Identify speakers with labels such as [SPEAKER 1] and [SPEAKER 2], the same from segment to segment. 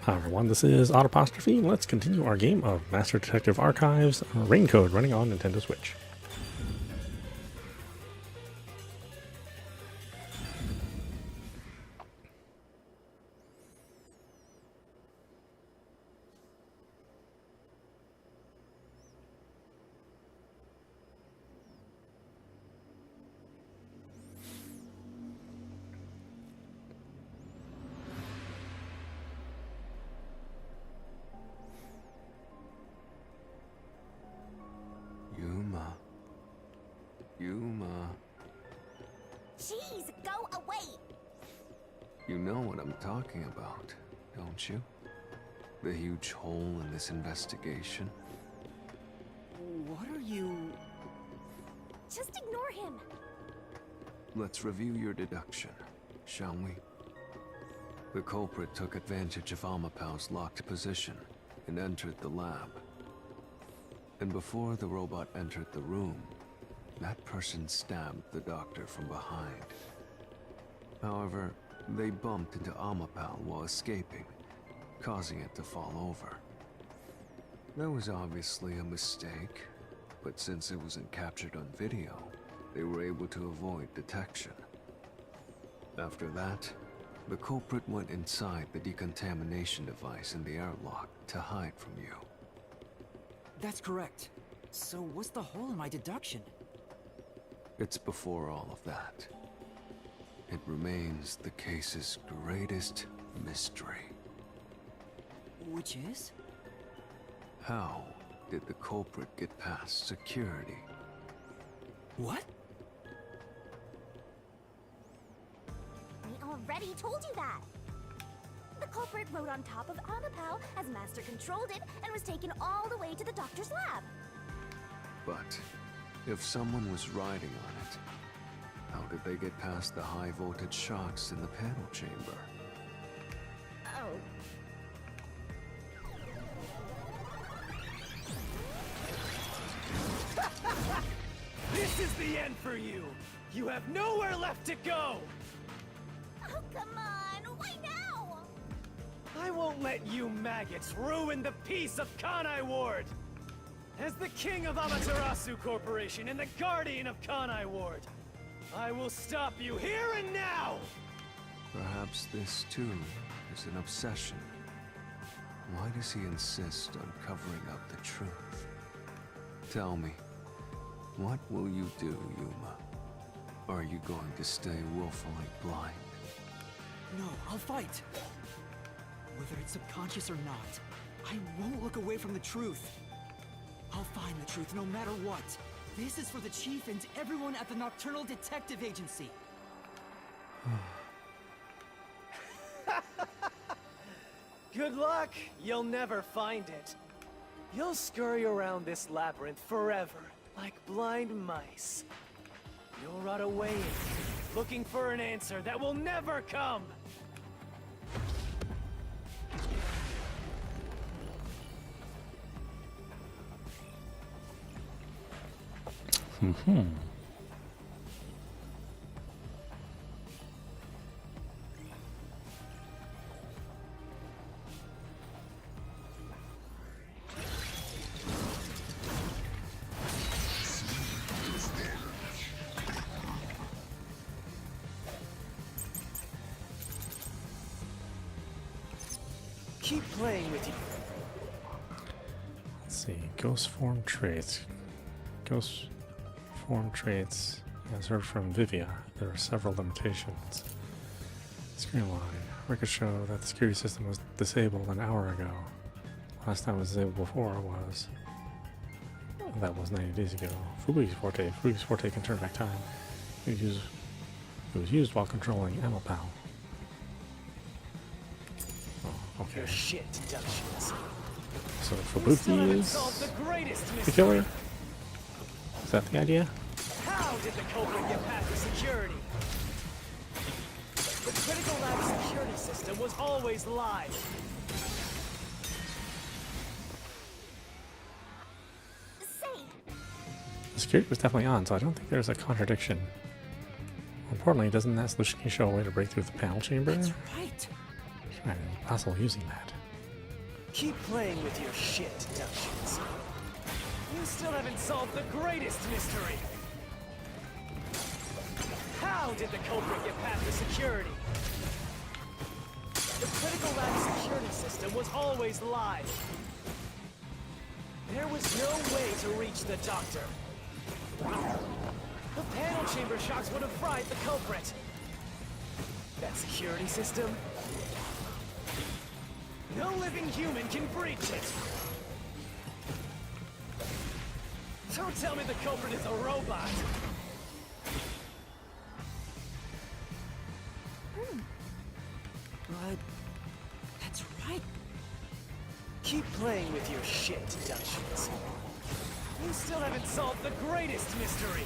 [SPEAKER 1] Hi everyone, this is audap. Let's continue our game of Master Detective Archives Raincode running on Nintendo Switch.
[SPEAKER 2] Yuma.
[SPEAKER 3] Jeez, go away!
[SPEAKER 2] You know what I'm talking about, don't you? The huge hole in this investigation.
[SPEAKER 4] What are you...
[SPEAKER 3] Just ignore him.
[SPEAKER 2] Let's review your deduction, shall we? The culprit took advantage of Amapau's locked position and entered the lab. And before the robot entered the room, that person stabbed the doctor from behind. However, they bumped into Amapau while escaping, causing it to fall over. That was obviously a mistake, but since it wasn't captured on video, they were able to avoid detection. After that, the culprit went inside the decontamination device in the airlock to hide from you.
[SPEAKER 4] That's correct. So what's the hole in my deduction?
[SPEAKER 2] It's before all of that. It remains the case's greatest mystery.
[SPEAKER 4] Which is?
[SPEAKER 2] How did the culprit get past security?
[SPEAKER 4] What?
[SPEAKER 3] We already told you that. The culprit rode on top of Amapau as Master controlled it and was taken all the way to the doctor's lab.
[SPEAKER 2] But if someone was riding on it, how did they get past the high voltage shocks in the panel chamber?
[SPEAKER 3] Oh.
[SPEAKER 5] This is the end for you! You have nowhere left to go!
[SPEAKER 3] Oh, come on! Why now?
[SPEAKER 5] I won't let you maggots ruin the peace of Kanai Ward! As the king of Amaterasu Corporation and the guardian of Kanai Ward, I will stop you here and now!
[SPEAKER 2] Perhaps this too is an obsession. Why does he insist on covering up the truth? Tell me, what will you do, Yuma? Are you going to stay willfully blind?
[SPEAKER 4] No, I'll fight. Whether it's subconscious or not, I won't look away from the truth. I'll find the truth no matter what. This is for the Chief and everyone at the Nocturnal Detective Agency.
[SPEAKER 5] Good luck! You'll never find it. You'll scurry around this labyrinth forever, like blind mice. You'll rot away in it, looking for an answer that will never come! Keep playing with you.
[SPEAKER 1] Let's see, ghost form traits. Ghost form traits, as heard from Vivia, there are several limitations. Screen line. Records show that the security system was disabled an hour ago. Last time it was disabled before was... that was 90 days ago. Fubuki's forte. Fubuki's forte can turn back time. It was used while controlling Amaterasu. Oh, okay.
[SPEAKER 5] Your shit deductions.
[SPEAKER 1] So
[SPEAKER 5] You still
[SPEAKER 1] Fubuki
[SPEAKER 5] haven't
[SPEAKER 1] is
[SPEAKER 5] solved the greatest
[SPEAKER 1] the
[SPEAKER 5] mystery.
[SPEAKER 1] killer? Is that the idea?
[SPEAKER 5] How did the culprit get past the security? The critical lab security system was always live.
[SPEAKER 3] Say,
[SPEAKER 1] The security was definitely on, so I don't think there's a contradiction. More importantly, doesn't that solution key show a way to break through the panel chamber?
[SPEAKER 4] That's right.
[SPEAKER 1] Right, it's possible using that.
[SPEAKER 5] Keep playing with your shit deductions. You still haven't solved the greatest mystery. How did the culprit get past the security? The critical lab security system was always live. There was no way to reach the doctor. The panel chamber shocks would have fried the culprit. That security system? No living human can breach it. Don't tell me the culprit is a robot.
[SPEAKER 4] But that's right.
[SPEAKER 5] Keep playing with your shit deductions. You still haven't solved the greatest mystery.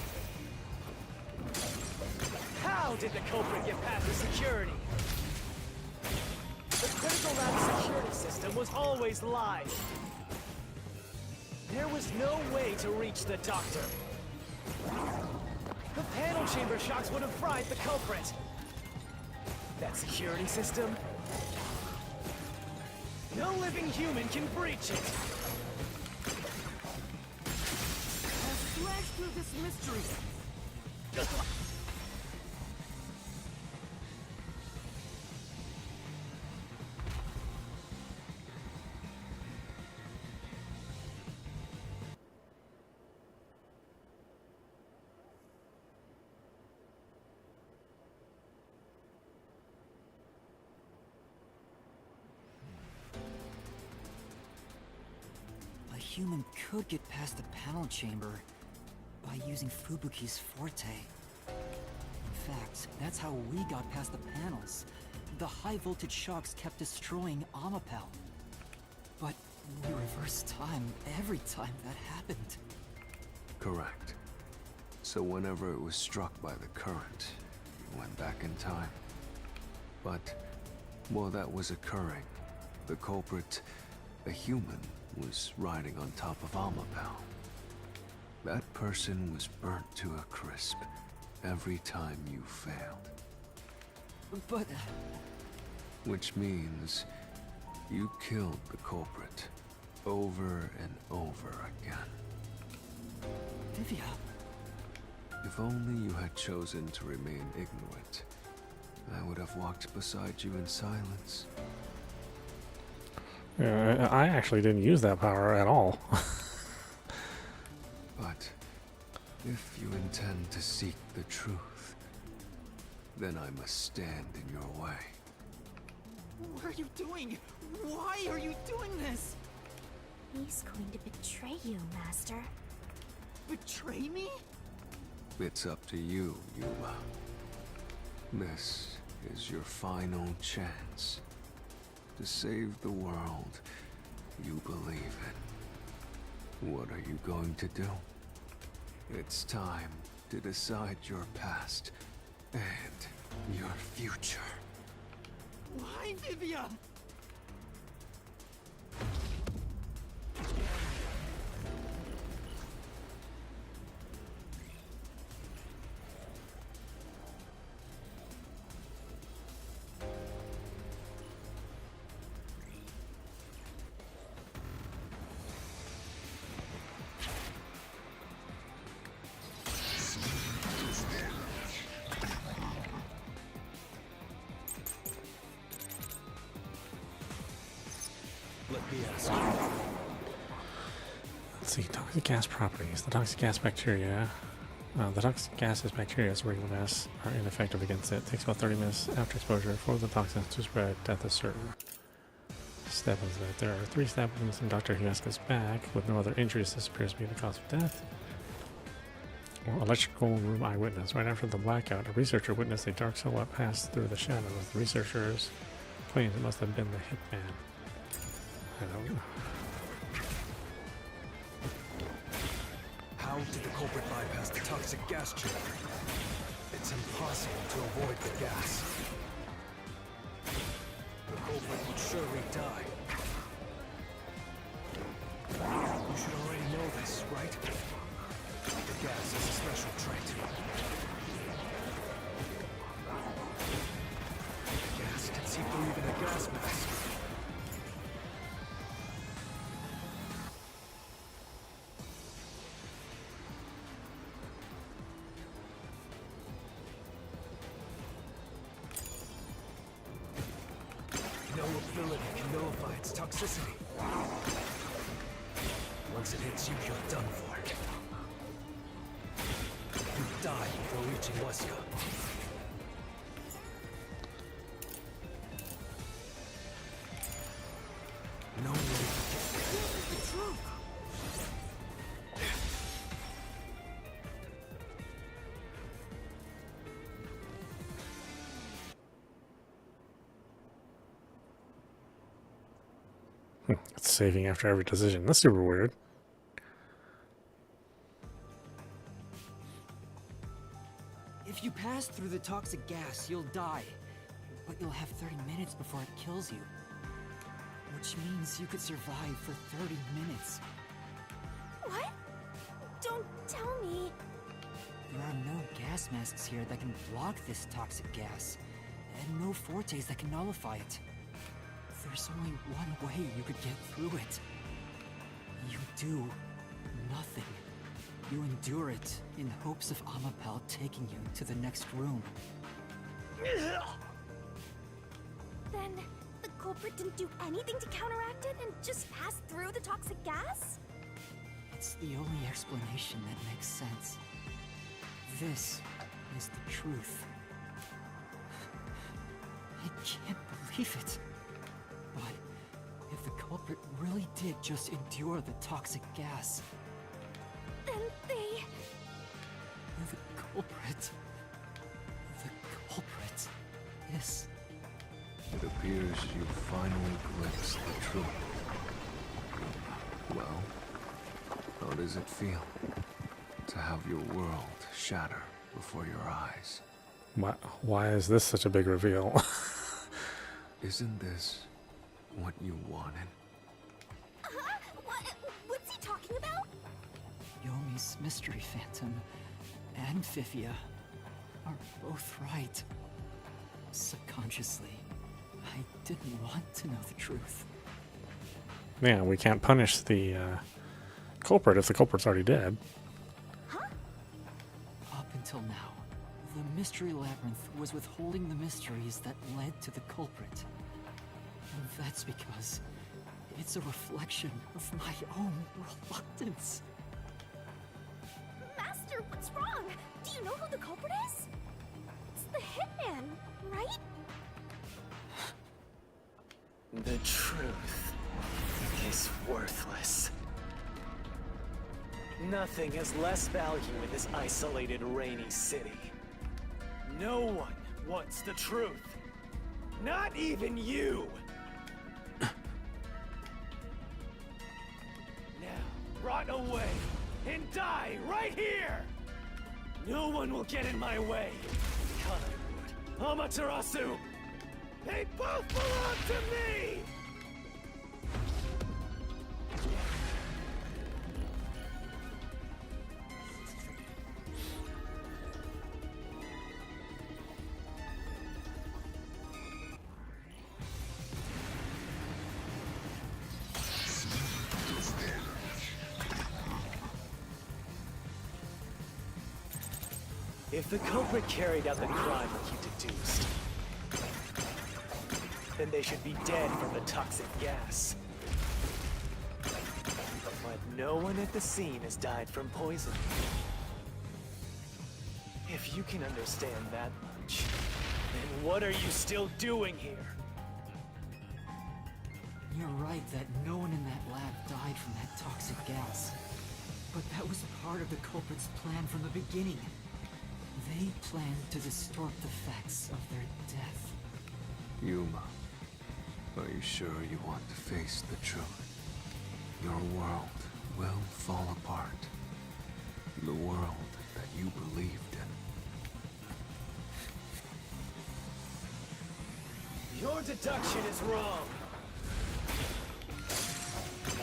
[SPEAKER 5] How did the culprit get past the security? The critical lab security system was always live. There was no way to reach the doctor. The panel chamber shocks would have fried the culprit. That security system? No living human can breach it.
[SPEAKER 4] I'll slash through this mystery. A human could get past the panel chamber by using Fubuki's forte. In fact, that's how we got past the panels. The high voltage shocks kept destroying Amaterasu. But we reversed time every time that happened.
[SPEAKER 2] Correct. So whenever it was struck by the current, you went back in time. But while that was occurring, the culprit, a human, was riding on top of Amaterasu. That person was burnt to a crisp every time you failed.
[SPEAKER 4] But
[SPEAKER 2] Which means you killed the culprit over and over again.
[SPEAKER 4] Vivia,
[SPEAKER 2] If only you had chosen to remain ignorant, I would have walked beside you in silence.
[SPEAKER 1] I actually didn't use that power at all.
[SPEAKER 2] But if you intend to seek the truth, then I must stand in your way.
[SPEAKER 4] what are you doing? Why are you doing this?
[SPEAKER 3] he's going to betray you, Master.
[SPEAKER 4] Betray me?
[SPEAKER 2] It's up to you, Yuma. This is your final chance to save the world you believe in. What are you going to do? It's time to decide your past and your future.
[SPEAKER 4] Why, Vivia?
[SPEAKER 5] Let me ask you.
[SPEAKER 1] Let's see, toxic gas properties. The toxic gas bacteria. The toxic gases bacteria as regular gas are ineffective against it. It takes about 30 minutes after exposure for the toxins to spread. Death is certain. stab wounds. There are 3 stab wounds in Dr. Hiyaska's back. With no other injuries, this appears to be the cause of death. Well, electrical room eyewitness. Right after the blackout, a researcher witnessed a dark silhouette pass through the shadows. The researchers claims it must have been the hitman. I don't know.
[SPEAKER 6] How did the culprit bypass the toxic gas chamber? It's impossible to avoid the gas. The culprit would surely die. You should already know this, right? The gas is a special trait. The gas can see through even a gas mask. No ability can nullify its toxicity. Once it hits you, you're done for. You die before reaching Weska. No way to get the truth.
[SPEAKER 1] It's saving after every decision. That's super weird.
[SPEAKER 4] If you pass through the toxic gas, you'll die. But you'll have 30 minutes before it kills you. Which means you could survive for 30 minutes.
[SPEAKER 3] What? Don't tell me.
[SPEAKER 4] There are no gas masks here that can block this toxic gas. And no fortes that can nullify it. There's only one way you could get through it. You do nothing. You endure it in hopes of Amapal taking you to the next room.
[SPEAKER 3] Then the culprit didn't do anything to counteract it and just passed through the toxic gas?
[SPEAKER 4] It's the only explanation that makes sense. This is the truth. I can't believe it. But if the culprit really did just endure the toxic gas,
[SPEAKER 3] Then they...
[SPEAKER 4] the culprit is...
[SPEAKER 2] It appears you finally glimpsed the truth. Well, how does it feel to have your world shatter before your eyes?
[SPEAKER 1] Why is this such a big reveal?
[SPEAKER 2] Isn't this what you wanted?
[SPEAKER 3] What's he talking about?
[SPEAKER 4] Yomi's Mystery Phantom and Fifia are both right. Subconsciously, I didn't want to know the truth.
[SPEAKER 1] Yeah, we can't punish the culprit if the culprit's already dead.
[SPEAKER 4] Up until now, the Mystery Labyrinth was withholding the mysteries that led to the culprit. And that's because it's a reflection of my own reluctance.
[SPEAKER 3] Master, what's wrong? Do you know who the culprit is? It's the hitman, right?
[SPEAKER 5] The truth is worthless. Nothing has less value in this isolated, rainy city. No one wants the truth. Not even you! Now, rot away and die right here! No one will get in my way. Kanai Ward, Amaterasu! They both belong to me! If the culprit carried out the crime like you deduced, then they should be dead from the toxic gas. But no one at the scene has died from poison. If you can understand that much, then what are you still doing here?
[SPEAKER 4] You're right that no one in that lab died from that toxic gas. But that was part of the culprit's plan from the beginning. They planned to distort the facts of their death.
[SPEAKER 2] Yuma, are you sure you want to face the truth? Your world will fall apart. The world that you believed in.
[SPEAKER 5] Your deduction is wrong.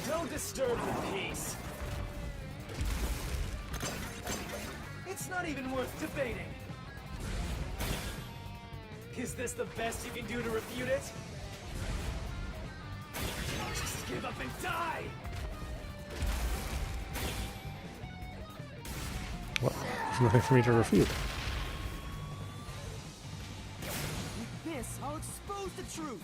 [SPEAKER 5] Don't disturb the peace. It's not even worth debating. Is this the best you can do to refute it? Just give up and die!
[SPEAKER 1] Well, there's nothing for me to refute.
[SPEAKER 4] With this, I'll expose the truth!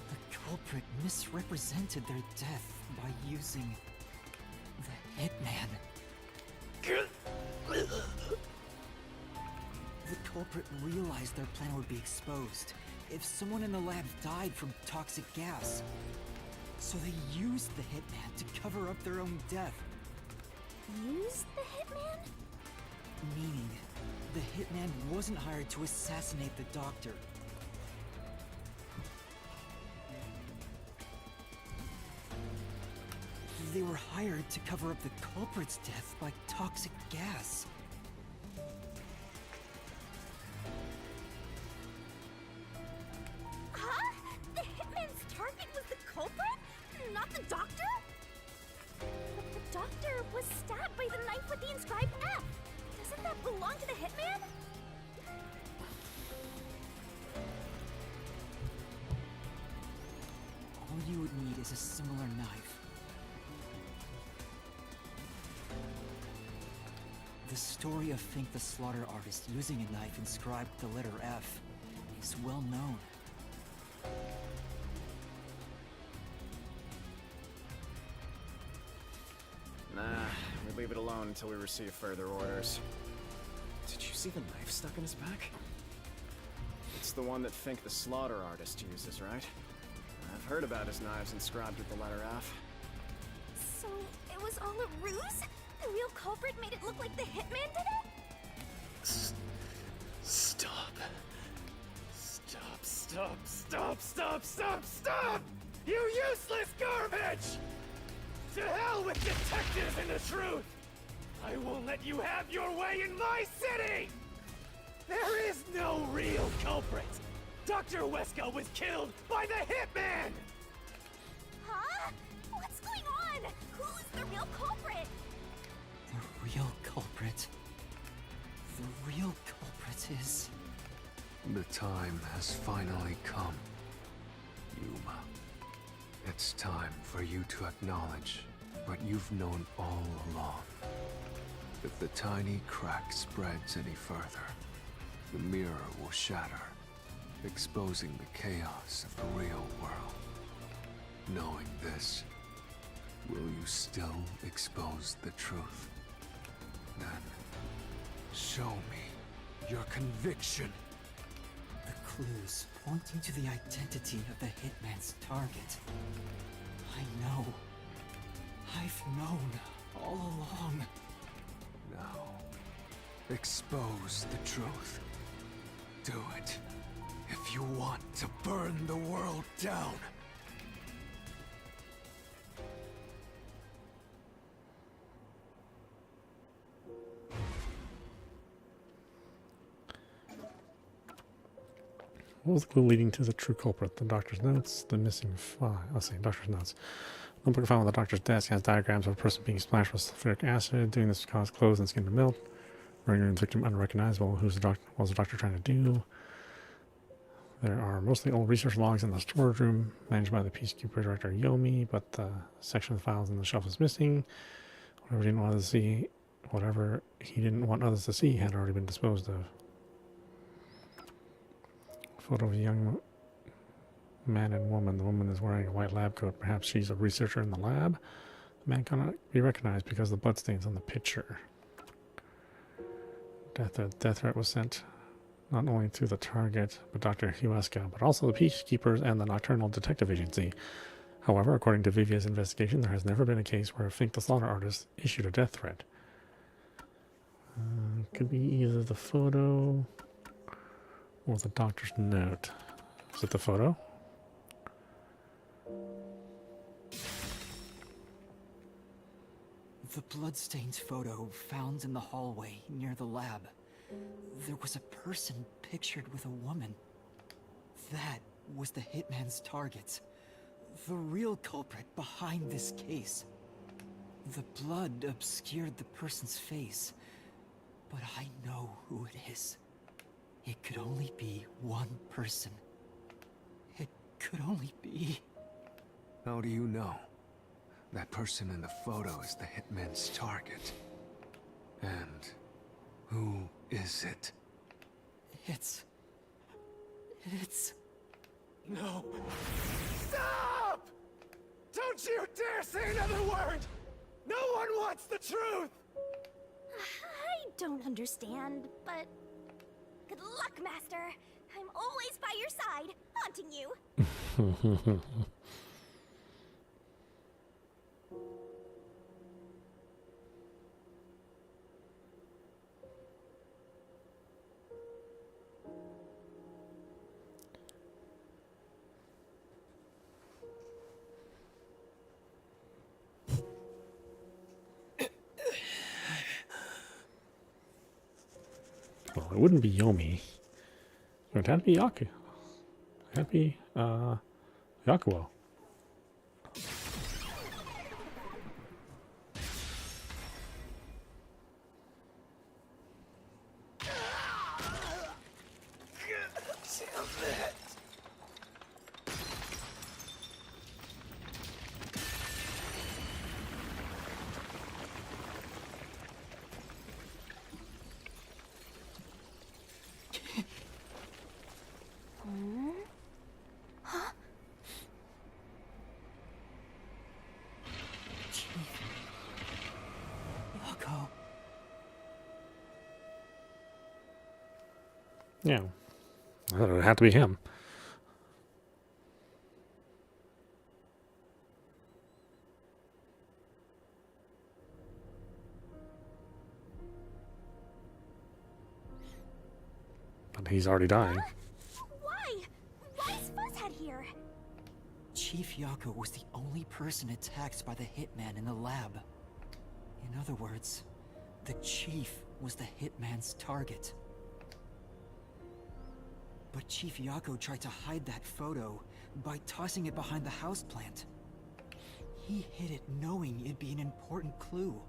[SPEAKER 4] The culprit misrepresented their death by using the hitman. The culprit realized their plan would be exposed if someone in the lab died from toxic gas. So they used the hitman to cover up their own death.
[SPEAKER 3] Use the hitman?
[SPEAKER 4] Meaning, the hitman wasn't hired to assassinate the doctor. They were hired to cover up the culprit's death by toxic gas.
[SPEAKER 3] Huh? The hitman's target was the culprit? Not the doctor? But the doctor was stabbed by the knife with the inscribed F. Doesn't that belong to the hitman?
[SPEAKER 4] All you would need is a similar knife. The story of Fink the Slaughter Artist using a knife inscribed with the letter F is well known.
[SPEAKER 7] Nah, we leave it alone until we receive further orders. Did you see the knife stuck in his back? It's the one that Fink the Slaughter Artist uses, right? I've heard about his knives inscribed with the letter F.
[SPEAKER 3] So it was all a ruse? The real culprit made it look like the hitman did it?
[SPEAKER 5] Stop. Stop! You useless garbage! To hell with detectives and the truth! I won't let you have your way in my city! There is no real culprit! Dr. Wesker was killed by the hitman!
[SPEAKER 3] Huh? What's going on? Who's the real culprit?
[SPEAKER 4] The real culprit. The real culprit is...
[SPEAKER 2] The time has finally come, Yuma. It's time for you to acknowledge what you've known all along. If the tiny crack spreads any further, the mirror will shatter, exposing the chaos of the real world. Knowing this, will you still expose the truth? Then, show me your conviction.
[SPEAKER 4] The clues pointing to the identity of the hitman's target. I know. I've known all along.
[SPEAKER 2] Now, expose the truth. Do it, if you want to burn the world down.
[SPEAKER 1] What was the clue leading to the true culprit? The doctor's notes, the missing file. Let's see, doctor's notes. The notebook found on the doctor's desk has diagrams of a person being splashed with sulfuric acid. Doing this would cause clothes and skin to melt, rendering the victim unrecognizable. Who's the doctor? What was the doctor trying to do? There are mostly old research logs in the storage room, managed by the Peacekeeper Director Yomi, but the section of the files on the shelf is missing. Whatever he didn't want others to see, whatever he didn't want others to see had already been disposed of. Photo of a young man and woman. The woman is wearing a white lab coat. Perhaps she's a researcher in the lab. The man cannot be recognized because of the bloodstains on the picture. Death threat was sent not only to the target, but Dr. Huesca, but also the Peacekeepers and the Nocturnal Detective Agency. However, according to Vivia's investigation, there has never been a case where Fink the Slaughter Artist issued a death threat. Could be either the photo or the doctor's note. Is it the photo?
[SPEAKER 4] The bloodstained photo found in the hallway near the lab. There was a person pictured with a woman. That was the hitman's target. The real culprit behind this case. The blood obscured the person's face, but I know who it is. It could only be one person. It could only be...
[SPEAKER 2] How do you know? That person in the photo is the hitman's target. And who is it?
[SPEAKER 4] It's...
[SPEAKER 5] No. Stop! Don't you dare say another word! No one wants the truth!
[SPEAKER 3] I don't understand, but... Good luck, Master. I'm always by your side, haunting you.
[SPEAKER 1] Well, it wouldn't be Yomi. It would have to be Yaku. It would have to be, Yakuo. Yeah. I thought it would have to be him. But he's already dying.
[SPEAKER 3] Why? Why is Fuzzhead here?
[SPEAKER 4] Chief Yako was the only person attacked by the hitman in the lab. In other words, the chief was the hitman's target. But Chief Yako tried to hide that photo by tossing it behind the houseplant. He hid it knowing it'd be an important clue.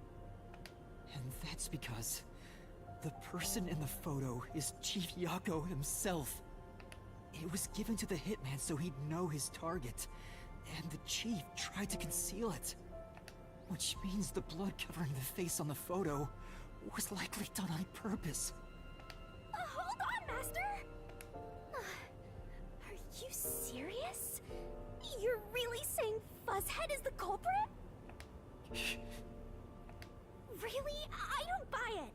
[SPEAKER 4] And that's because the person in the photo is Chief Yako himself. It was given to the hitman so he'd know his target, and the chief tried to conceal it. Which means the blood covering the face on the photo was likely done on purpose.
[SPEAKER 3] Hold on, Master! Are you serious? You're really saying Fuzzhead is the culprit? Really? I don't buy it.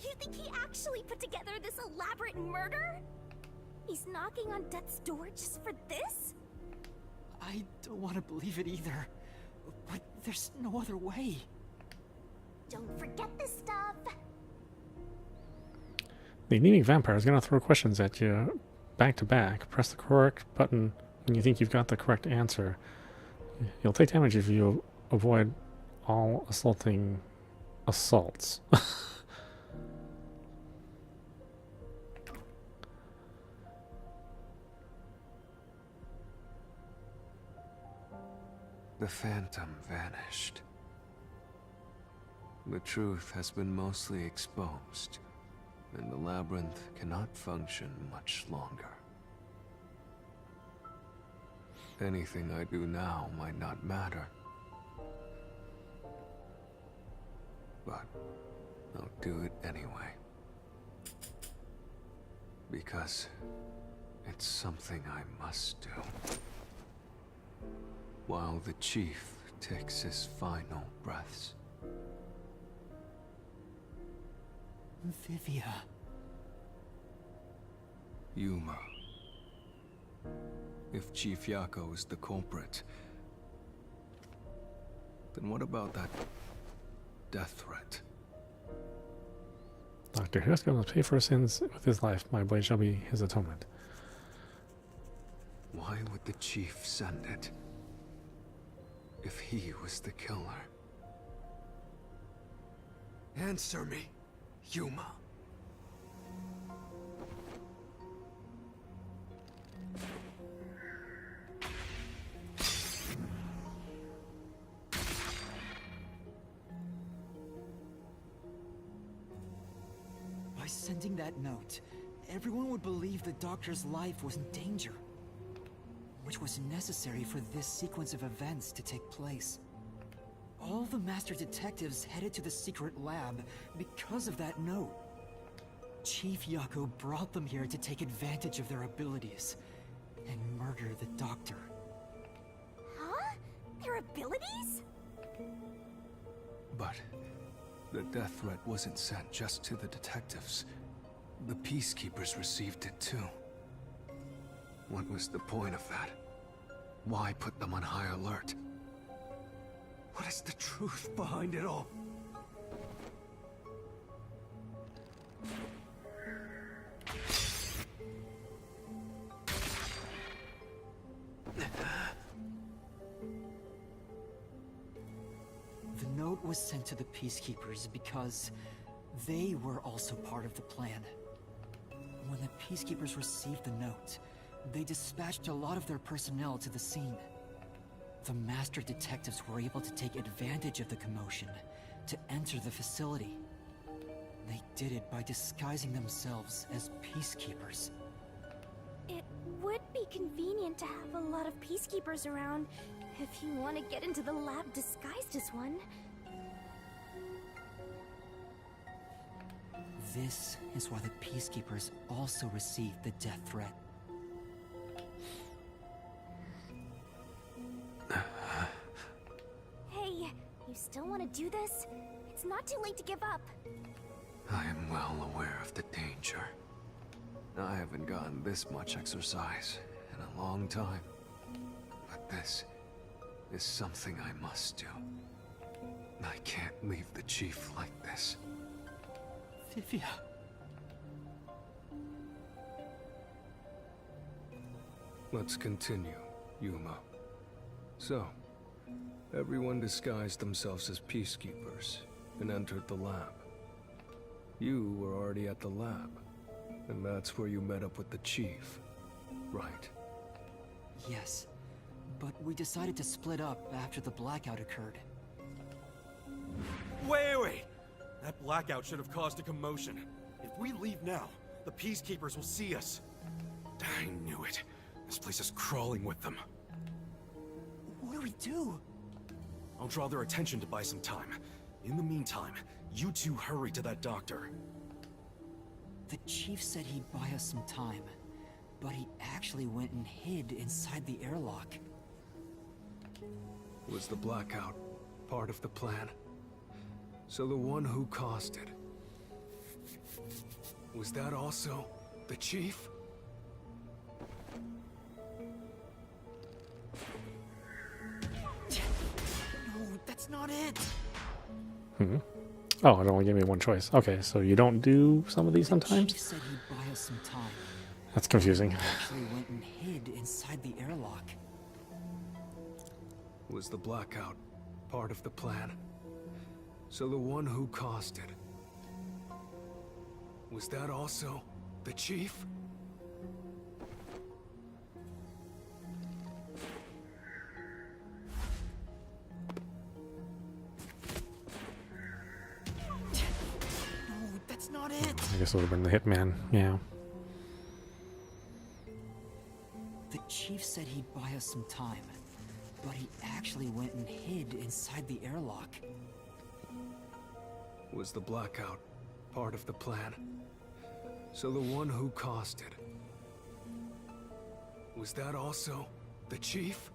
[SPEAKER 3] You think he actually put together this elaborate murder? He's knocking on death's door just for this?
[SPEAKER 4] I don't want to believe it either, but there's no other way.
[SPEAKER 3] Don't forget this stuff.
[SPEAKER 1] The anemic vampire is going to throw questions at you back to back. Press the correct button when you think you've got the correct answer. You'll take damage if you avoid all assaulting assaults.
[SPEAKER 2] The phantom vanished. The truth has been mostly exposed, and the labyrinth cannot function much longer. Anything I do now might not matter, but I'll do it anyway. Because it's something I must do. While the chief takes his final breaths.
[SPEAKER 4] Vivia.
[SPEAKER 2] Yuma. If Chief Yako is the culprit, then what about that death threat?
[SPEAKER 1] Dr. Hirosuke must pay for his sins with his life. My blade shall be his atonement.
[SPEAKER 2] Why would the chief send it? If he was the killer. Answer me, Yuma.
[SPEAKER 4] By sending that note, everyone would believe the doctor's life was in danger, which was necessary for this sequence of events to take place. All the master detectives headed to the secret lab because of that note. Chief Yako brought them here to take advantage of their abilities and murder the doctor.
[SPEAKER 3] Huh? Their abilities?
[SPEAKER 2] But the death threat wasn't sent just to the detectives. The peacekeepers received it too. What was the point of that? Why put them on high alert? What is the truth behind it all?
[SPEAKER 4] The note was sent to the peacekeepers because they were also part of the plan. When the peacekeepers received the note, they dispatched a lot of their personnel to the scene. The master detectives were able to take advantage of the commotion to enter the facility. They did it by disguising themselves as peacekeepers.
[SPEAKER 3] It would be convenient to have a lot of peacekeepers around if you want to get into the lab disguised as one.
[SPEAKER 4] This is why the peacekeepers also received the death threat.
[SPEAKER 3] Hey, you still want to do this? It's not too late to give up.
[SPEAKER 2] I am well aware of the danger. I haven't gotten this much exercise in a long time. But this is something I must do. I can't leave the chief like this.
[SPEAKER 4] Vivia.
[SPEAKER 2] Let's continue, Yuma. So, everyone disguised themselves as peacekeepers and entered the lab. You were already at the lab, and that's where you met up with the chief, right?
[SPEAKER 4] Yes, but we decided to split up after the blackout occurred.
[SPEAKER 6] Wait! That blackout should have caused a commotion. If we leave now, the peacekeepers will see us. I knew it. This place is crawling with them.
[SPEAKER 4] What do we do?
[SPEAKER 6] I'll draw their attention to buy some time. In the meantime, you two hurry to that doctor.
[SPEAKER 4] The chief said he'd buy us some time, but he actually went and hid inside the airlock.
[SPEAKER 2] Was the blackout part of the plan? So the one who caused it, was that also the chief?
[SPEAKER 4] No, that's not it!
[SPEAKER 1] Oh, it only gave me one choice. Okay, so you don't do some of these
[SPEAKER 4] The chief
[SPEAKER 1] sometimes?
[SPEAKER 4] said he'd buy us some time.
[SPEAKER 1] That's confusing.
[SPEAKER 4] He actually went and hid inside the airlock.
[SPEAKER 2] Was the blackout part of the plan? So the one who caused it, was that also the chief?
[SPEAKER 4] No, that's not it!
[SPEAKER 1] I guess it would have been the hitman. Yeah.
[SPEAKER 4] The chief said he'd buy us some time, but he actually went and hid inside the airlock.
[SPEAKER 2] Was the blackout part of the plan? So the one who caused it, was that also the chief?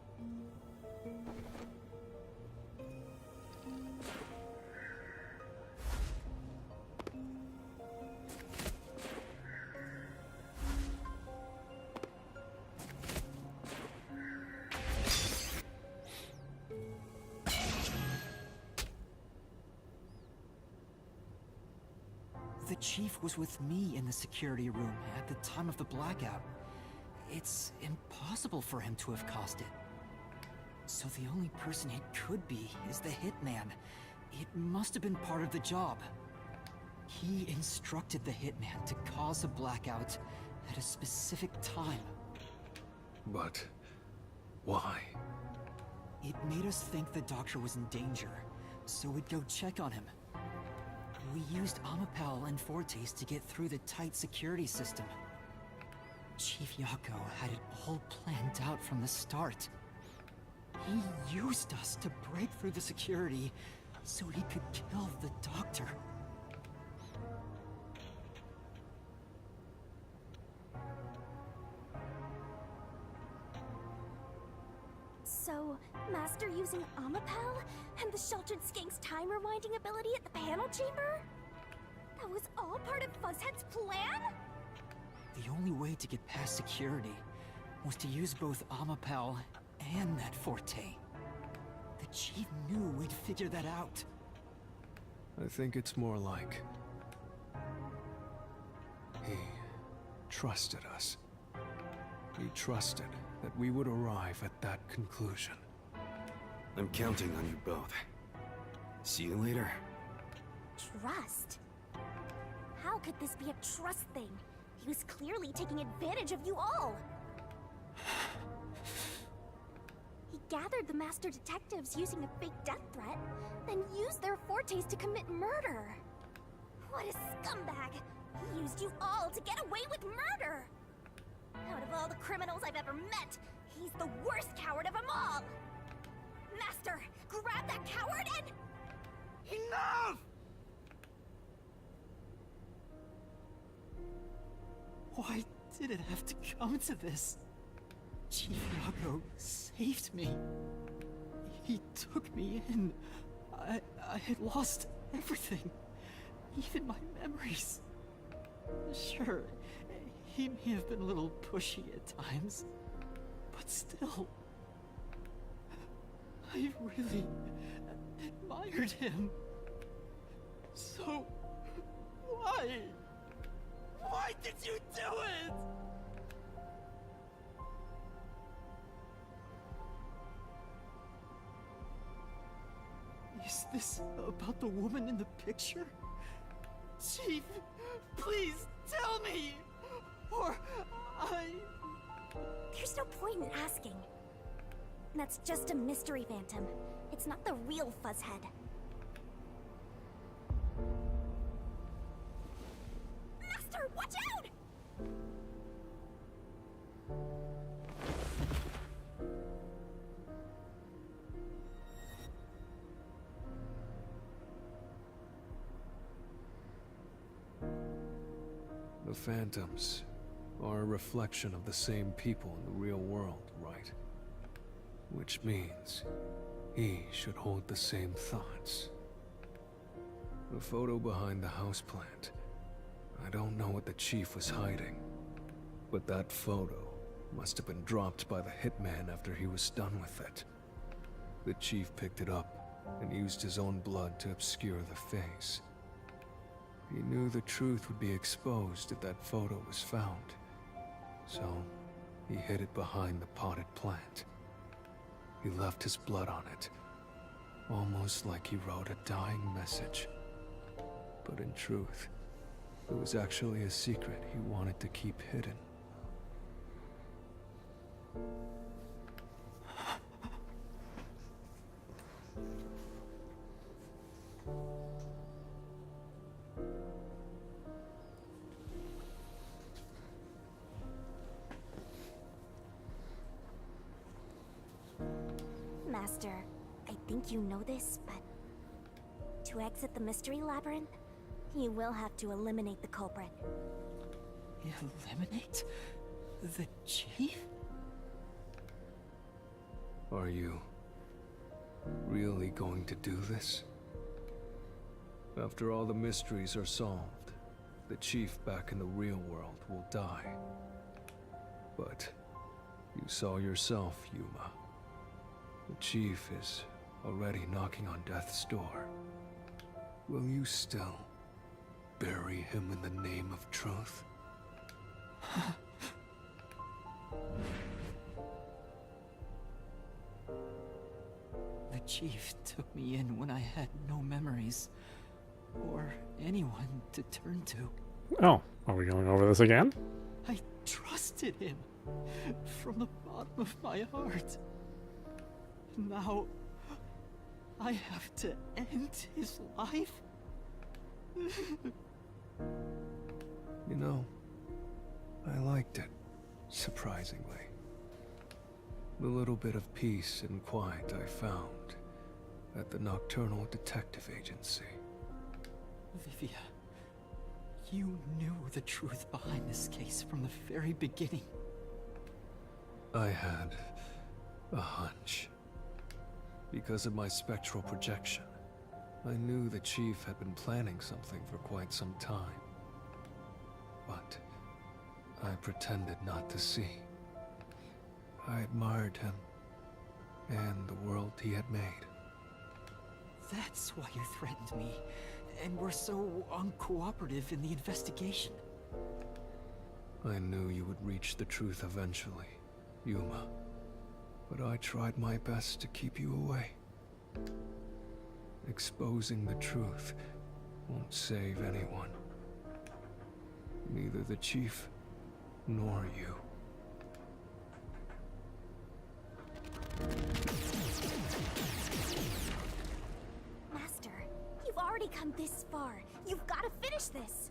[SPEAKER 4] The chief was with me in the security room at the time of the blackout. It's impossible for him to have caused it. So the only person it could be is the hitman. It must have been part of the job. He instructed the hitman to cause a blackout at a specific time.
[SPEAKER 2] But why?
[SPEAKER 4] It made us think the doctor was in danger, so we'd go check on him. We used Amapal and Fortes to get through the tight security system. Chief Yako had it all planned out from the start. He used us to break through the security so he could kill the doctor.
[SPEAKER 3] So, Master using Amapal and the Sheltered Skank's time rewinding ability at the panel chamber? That was all part of Fuzzhead's plan?
[SPEAKER 4] The only way to get past security was to use both Amapal and that Forte. The chief knew we'd figure that out.
[SPEAKER 2] I think it's more like he trusted us. He trusted that we would arrive at that conclusion.
[SPEAKER 6] I'm counting on you both. See you later.
[SPEAKER 3] Trust? How could this be a trust thing? He was clearly taking advantage of you all. He gathered the master detectives using a fake death threat, then used their Fortes to commit murder. What a scumbag! He used you all to get away with murder! Out of all the criminals I've ever met, he's the worst coward of them all! Master, grab that coward and...
[SPEAKER 6] Enough!
[SPEAKER 4] Why did it have to come to this? Chief Yako saved me. He took me in. I had lost everything. Even my memories. Sure, he may have been a little pushy at times, but still... I really admired him. So... why? Why did you do it? Is this about the woman in the picture? Chief, please tell me! Or
[SPEAKER 3] There's no point in asking. That's just a mystery phantom. It's not the real Fuzzhead. Master, watch out!
[SPEAKER 2] The phantoms are a reflection of the same people in the real world, right? Which means he should hold the same thoughts. The photo behind the houseplant. I don't know what the chief was hiding, but that photo must have been dropped by the hitman after he was done with it. The chief picked it up and used his own blood to obscure the face. He knew the truth would be exposed if that photo was found, so he hid it behind the potted plant. He left his blood on it, almost like he wrote a dying message. But in truth, it was actually a secret he wanted to keep hidden.
[SPEAKER 3] Master, I think you know this, but to exit the mystery labyrinth, you will have to eliminate the culprit.
[SPEAKER 4] eliminate the chief?
[SPEAKER 2] Are you really going to do this? After all the mysteries are solved, the chief back in the real world will die. But you saw yourself, Yuma. The chief is already knocking on death's door. Will you still bury him in the name of truth?
[SPEAKER 4] The chief took me in when I had no memories, or anyone to turn to.
[SPEAKER 1] Oh, are we going over this again?
[SPEAKER 4] I trusted him from the bottom of my heart. Now, I have to end his life?
[SPEAKER 2] You know, I liked it, surprisingly. The little bit of peace and quiet I found at the Nocturnal Detective Agency.
[SPEAKER 4] Vivia, you knew the truth behind this case from the very beginning.
[SPEAKER 2] I had a hunch. Because of my spectral projection, I knew the chief had been planning something for quite some time. But I pretended not to see. I admired him and the world he had made.
[SPEAKER 4] That's why you threatened me, and were so uncooperative in the investigation.
[SPEAKER 2] I knew you would reach the truth eventually, Yuma. But I tried my best to keep you away. Exposing the truth won't save anyone. Neither the chief nor you.
[SPEAKER 3] Master, you've already come this far. You've got to finish this.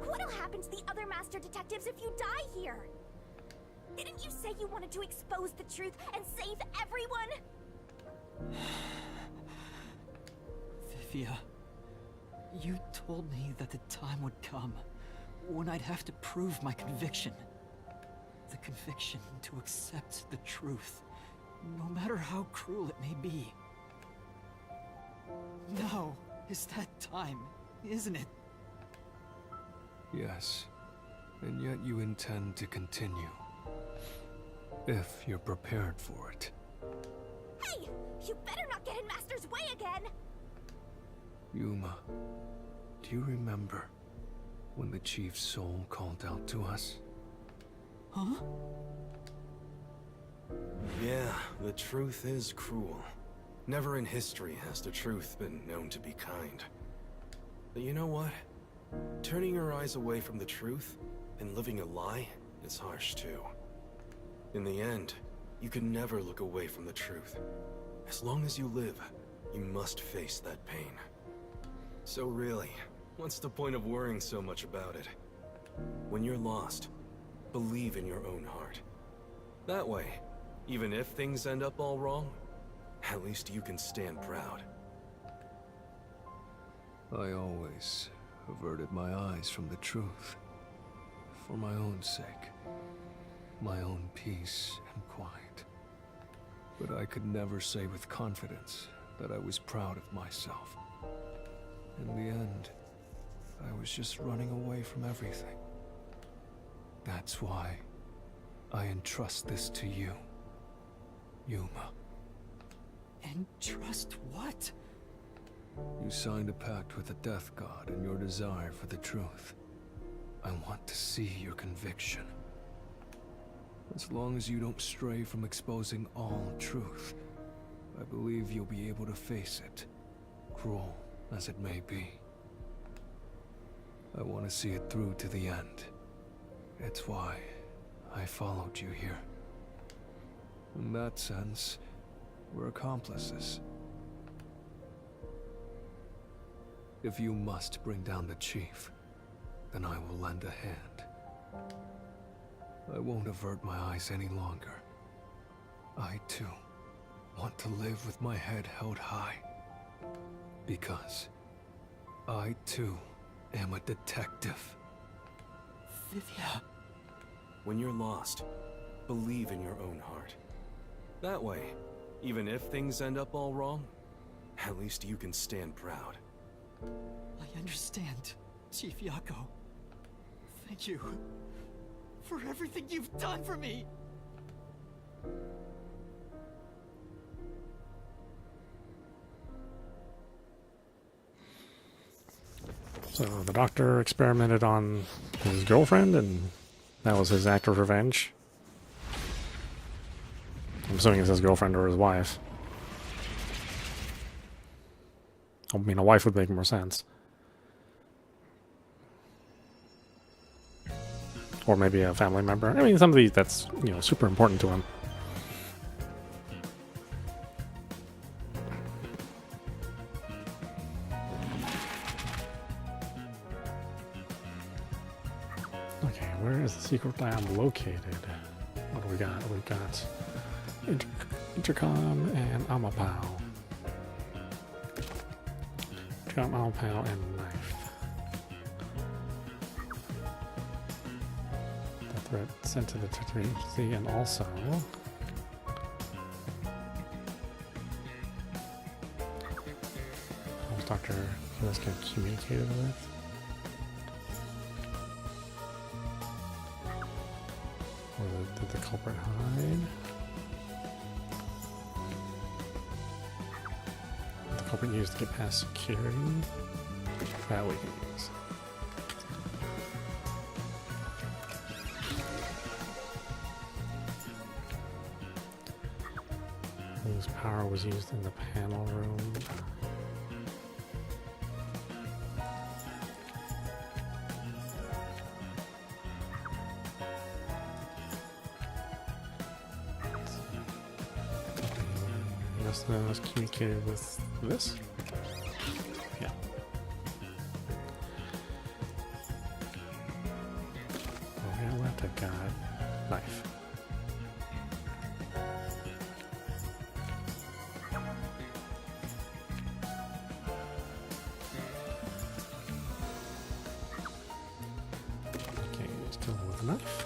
[SPEAKER 3] What'll happen to the other Master Detectives if you die here? Didn't you say you wanted to expose the truth and save everyone?
[SPEAKER 4] Vivia, you told me that the time would come when I'd have to prove my conviction. The conviction to accept the truth, no matter how cruel it may be. Now is that time, isn't it?
[SPEAKER 2] Yes, and yet you intend to continue. If you're prepared for it.
[SPEAKER 3] Hey! You better not get in Master's way again!
[SPEAKER 2] Yuma, do you remember when the chief's soul called out to us?
[SPEAKER 4] Huh?
[SPEAKER 6] Yeah, the truth is cruel. Never in history has the truth been known to be kind. But you know what? Turning your eyes away from the truth and living a lie is harsh too. In the end, you can never look away from the truth. As long as you live, you must face that pain. So really, what's the point of worrying so much about it? When you're lost, believe in your own heart. That way, even if things end up all wrong, at least you can stand proud.
[SPEAKER 2] I always averted my eyes from the truth. For my own sake. My own peace and quiet. But I could never say with confidence that I was proud of myself. In the end, I was just running away from everything. That's why I entrust this to you, Yuma.
[SPEAKER 4] Entrust what?
[SPEAKER 2] You signed a pact with the Death God in your desire for the truth. I want to see your conviction. As long as you don't stray from exposing all truth, I believe you'll be able to face it, cruel as it may be. I want to see it through to the end. It's why I followed you here. In that sense, we're accomplices. If you must bring down the chief, then I will lend a hand. I won't avert my eyes any longer. I, too, want to live with my head held high. Because I, too, am a detective.
[SPEAKER 4] Vivia.
[SPEAKER 6] When you're lost, believe in your own heart. That way, even if things end up all wrong, at least you can stand proud.
[SPEAKER 4] I understand, Chief Yako. Thank you for everything you've done for me.
[SPEAKER 1] So the doctor experimented on his girlfriend, and that was his act of revenge. I'm assuming it's his girlfriend or his wife. I mean, a wife would make more sense. Or maybe a family member. I mean, somebody that's, you know, super important to him. Okay, where is the secret lab located? What do we got? We've got intercom and Amapao. Intercom, Amapao, and knife. The threat sent to the detective agency, and also Dr. This get communicated with. Or did the culprit hide? The culprit used to get past security. That we can use. Whose power was used in the panel room. Was communicated with this? Yeah. Okay, left I got knife. Okay, still with a knife.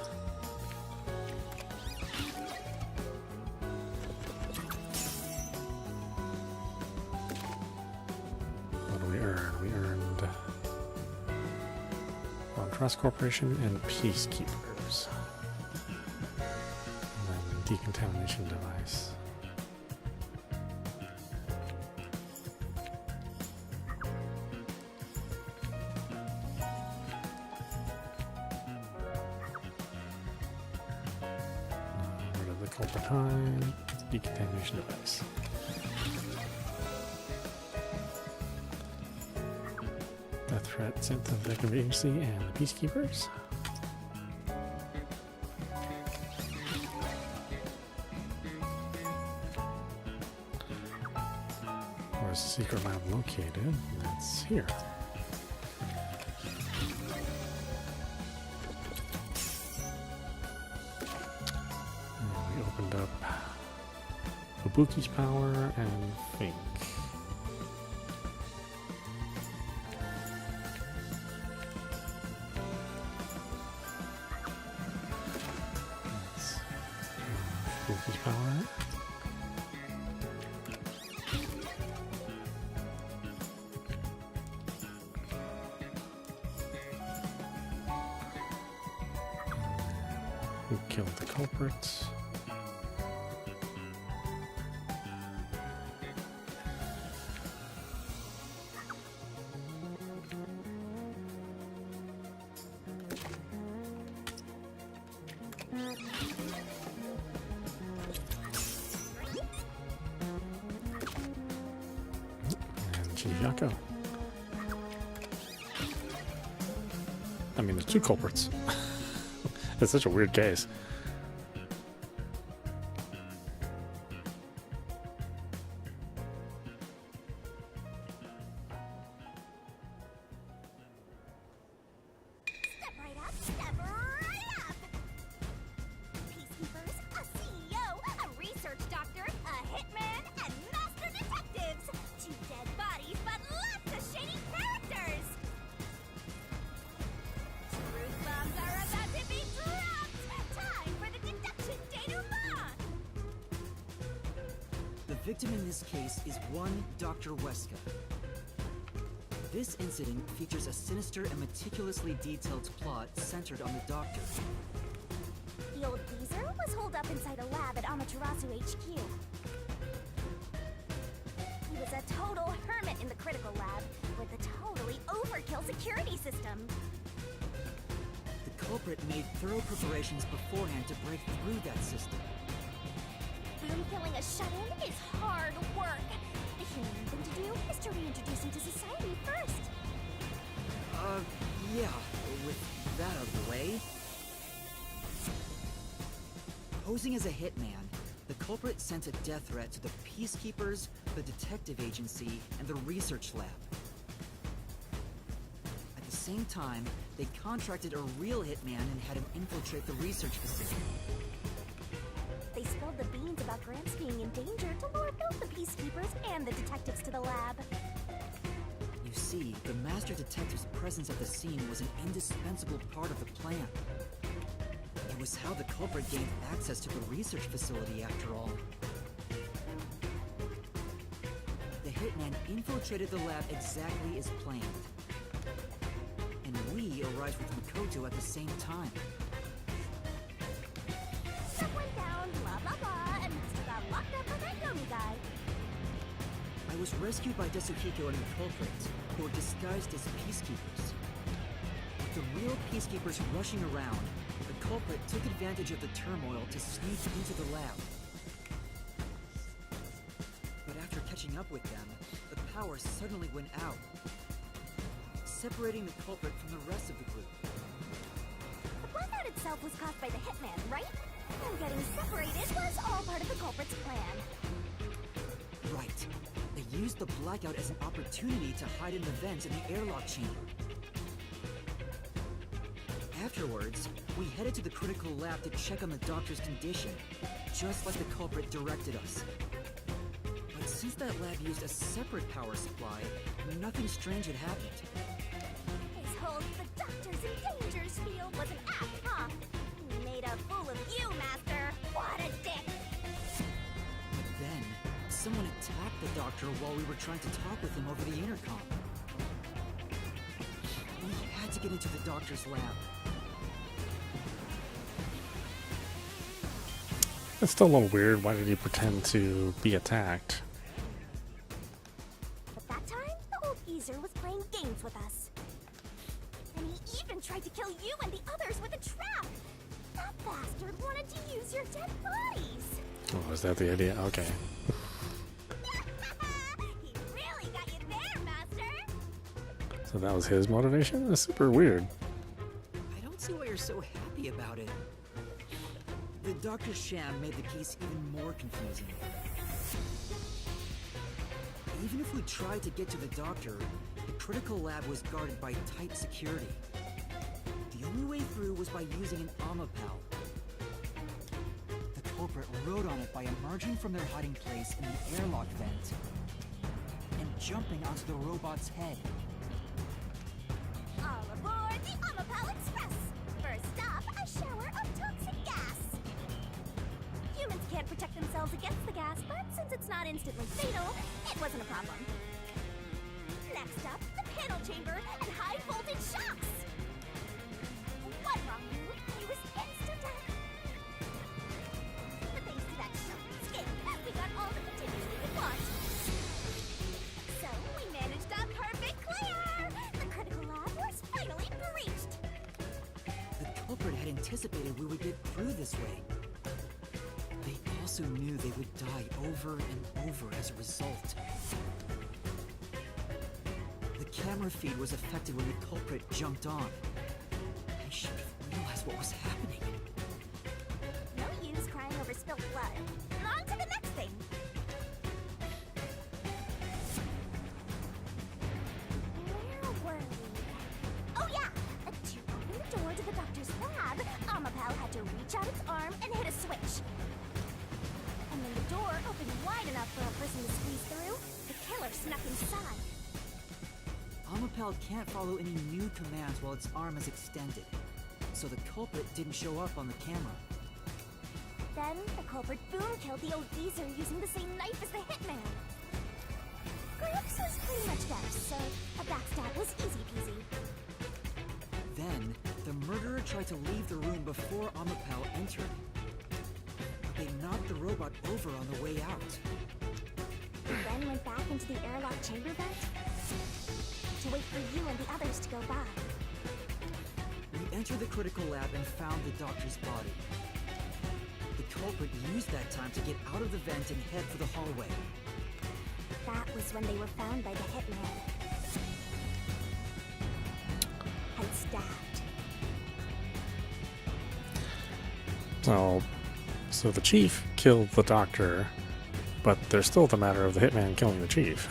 [SPEAKER 1] Amaterasu Corporation and Peacekeepers. And then decontamination device. Rid of the culprit hide, decontamination device. The threat sent to the detective agency and the peacekeepers. Where's the secret lab located? That's here. And we opened up Fubuki's power and Fink. Who killed the culprits? And Chiyako. I mean, there's two culprits. It's such a weird case.
[SPEAKER 3] Step right up, step right up! Peacekeepers, a CEO, a research doctor, a hitman, and master detectives! 2 dead bodies, but lots of shady characters! Truth bombs are about to be dropped! Time for the deduction denouement!
[SPEAKER 4] The victim in this case is one Dr. Weska. This incident features a sinister and meticulously detailed plot centered on the doctor.
[SPEAKER 3] The old geezer was holed up inside a lab at Amaterasu HQ. He was a total hermit in the critical lab with a totally overkill security system.
[SPEAKER 4] The culprit made thorough preparations beforehand to break through that system.
[SPEAKER 3] Boom killing a shut-in is hard work. The human thing to do is to reintroduce him to society first.
[SPEAKER 4] Yeah, with that out of the way. Posing as a hitman, the culprit sent a death threat to the Peacekeepers, the Detective Agency, and the Research Lab. At the same time, they contracted a real hitman and had him infiltrate the research facility.
[SPEAKER 3] They spilled the beans about Gramps being in danger to lure both the Peacekeepers and the detectives to the lab.
[SPEAKER 4] You see, the Master Detective's presence at the scene was an indispensable part of the plan. It was how the culprit gained access to the research facility, after all. The hitman infiltrated the lab exactly as planned. And we arrived with Makoto at the same time.
[SPEAKER 3] Stuff went down, blah blah blah, and Master got locked up by that Yomi guy.
[SPEAKER 4] I was rescued by Desuhiko and the culprit, who were disguised as peacekeepers. With the real peacekeepers rushing around, the culprit took advantage of the turmoil to sneak into the lab. But after catching up with them, the power suddenly went out, separating the culprit from the rest of the group.
[SPEAKER 3] The blackout itself was caused by the hitman, right? And getting separated was all part of the culprit's plan.
[SPEAKER 4] Right. They used the blackout as an opportunity to hide in the vents in the airlock chamber. Afterwards, we headed to the critical lab to check on the doctor's condition, just like the culprit directed us. But since that lab used a separate power supply, nothing strange had happened.
[SPEAKER 3] His whole "the doctor's in danger" spiel was an act, huh? He made a fool of you, Master. What a dick!
[SPEAKER 4] But then, someone attacked the doctor while we were trying to talk with him over the intercom. We had to get into the doctor's lab.
[SPEAKER 1] It's still a little weird. Why did he pretend to be attacked?
[SPEAKER 3] But that time, the old geezer was playing games with us. And he even tried to kill you and the others with a trap! That bastard wanted to use your dead bodies!
[SPEAKER 1] Oh, is that the idea? Okay.
[SPEAKER 3] He really got you there, Master!
[SPEAKER 1] So that was his motivation? That's super weird.
[SPEAKER 4] I don't see why you're so happy about it. The doctor's sham made the case even more confusing. Even if we tried to get to the doctor, the critical lab was guarded by tight security. The only way through was by using an Amapal. The culprit rode on it by emerging from their hiding place in the airlock vent and jumping onto the robot's head.
[SPEAKER 3] All aboard the Amapal Express! First stop, a shower of toxic gas! Humans can't protect themselves against the gas, but since it's not instantly fatal, it wasn't a problem. Next up, the panel chamber and high voltage shocks! One wrong move, he was insta-dead. But thanks to that sharp skin, we got all the materials we could want. So we managed a perfect clear! The critical lab was finally breached!
[SPEAKER 4] The culprit had anticipated we would get through this way. They also knew they would die over and over as a result. The camera feed was affected when the culprit jumped on. I should have realized what was happening.
[SPEAKER 3] No use crying over spilt blood. On to the next thing! Where were we? Oh yeah! To open the door to the doctor's lab, Amapal had to reach out its arm and hit a switch. And when the door opened wide enough for a person to squeeze through, the killer snuck inside.
[SPEAKER 4] Amapal can't follow any new commands while its arm is extended, so the culprit didn't show up on the camera.
[SPEAKER 3] Then, the culprit boom killed the old geezer using the same knife as the hitman. Gramps was pretty much dead, so a backstab was easy peasy.
[SPEAKER 4] Then, the murderer tried to leave the room before Amapal entered. They knocked the robot over on the way out.
[SPEAKER 3] And then went back into the airlock chamber vent? To wait for you and the others to go by.
[SPEAKER 4] We entered the critical lab and found the doctor's body. The culprit used that time to get out of the vent and head for the hallway.
[SPEAKER 3] That was when they were found by the hitman. And stabbed.
[SPEAKER 1] So the chief killed the doctor, but there's still the matter of the hitman killing the chief.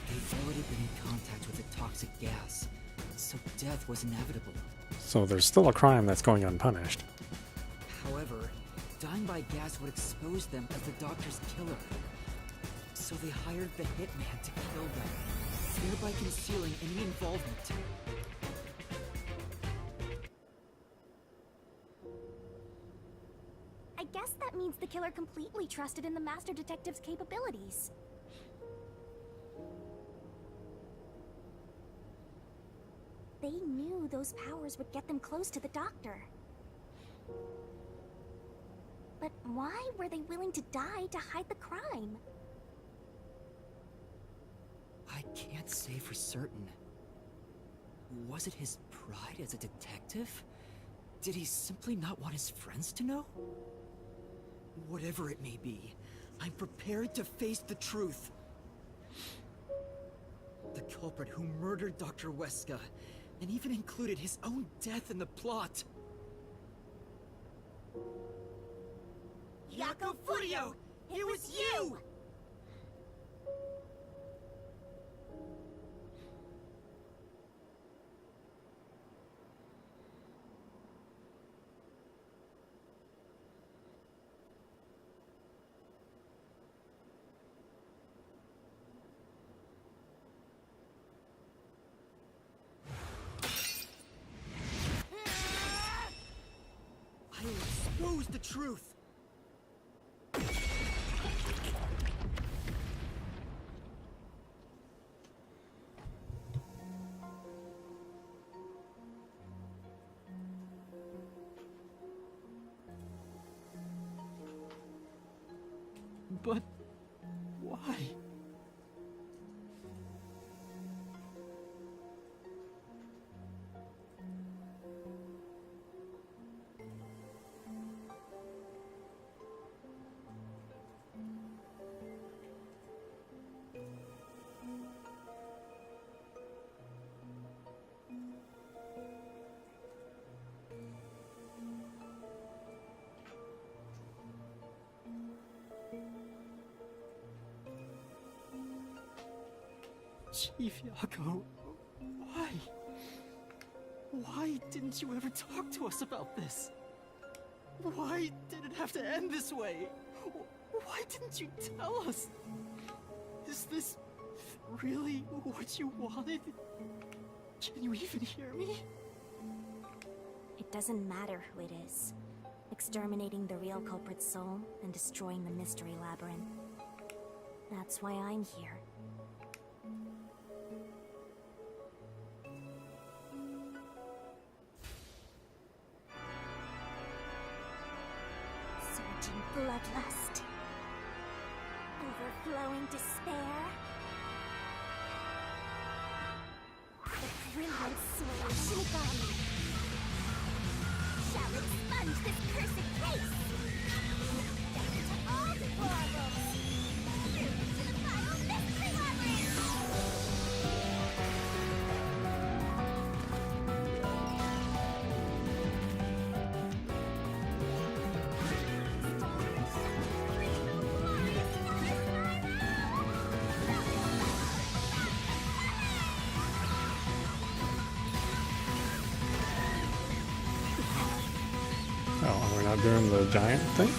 [SPEAKER 4] They'd already been in contact with a toxic gas, so death was inevitable.
[SPEAKER 1] So there's still a crime that's going unpunished.
[SPEAKER 4] However, dying by gas would expose them as the doctor's killer. So they hired the hitman to kill them, thereby concealing any involvement.
[SPEAKER 3] I guess that means the killer completely trusted in the Master Detective's capabilities. They knew those powers would get them close to the doctor. But why were they willing to die to hide the crime?
[SPEAKER 4] I can't say for certain. Was it his pride as a detective? Did he simply not want his friends to know? Whatever it may be, I'm prepared to face the truth. The culprit who murdered Dr. Weska, and even included his own death in the plot. Yako Furio! It was you! I will expose the truth! But why? Chief Yako, why? Why didn't you ever talk to us about this? Why did it have to end this way? Why didn't you tell us? Is this really what you wanted? Can you even hear me?
[SPEAKER 3] It doesn't matter who it is. Exterminating the real culprit's soul and destroying the mystery labyrinth. That's why I'm here. Surging bloodlust. Overflowing despair. The brilliant soul of Shinigami shall expunge this cursed case. Death to all deplorables. Through to the final mystery labyrinth.
[SPEAKER 1] Oh, we're not doing the giant thing?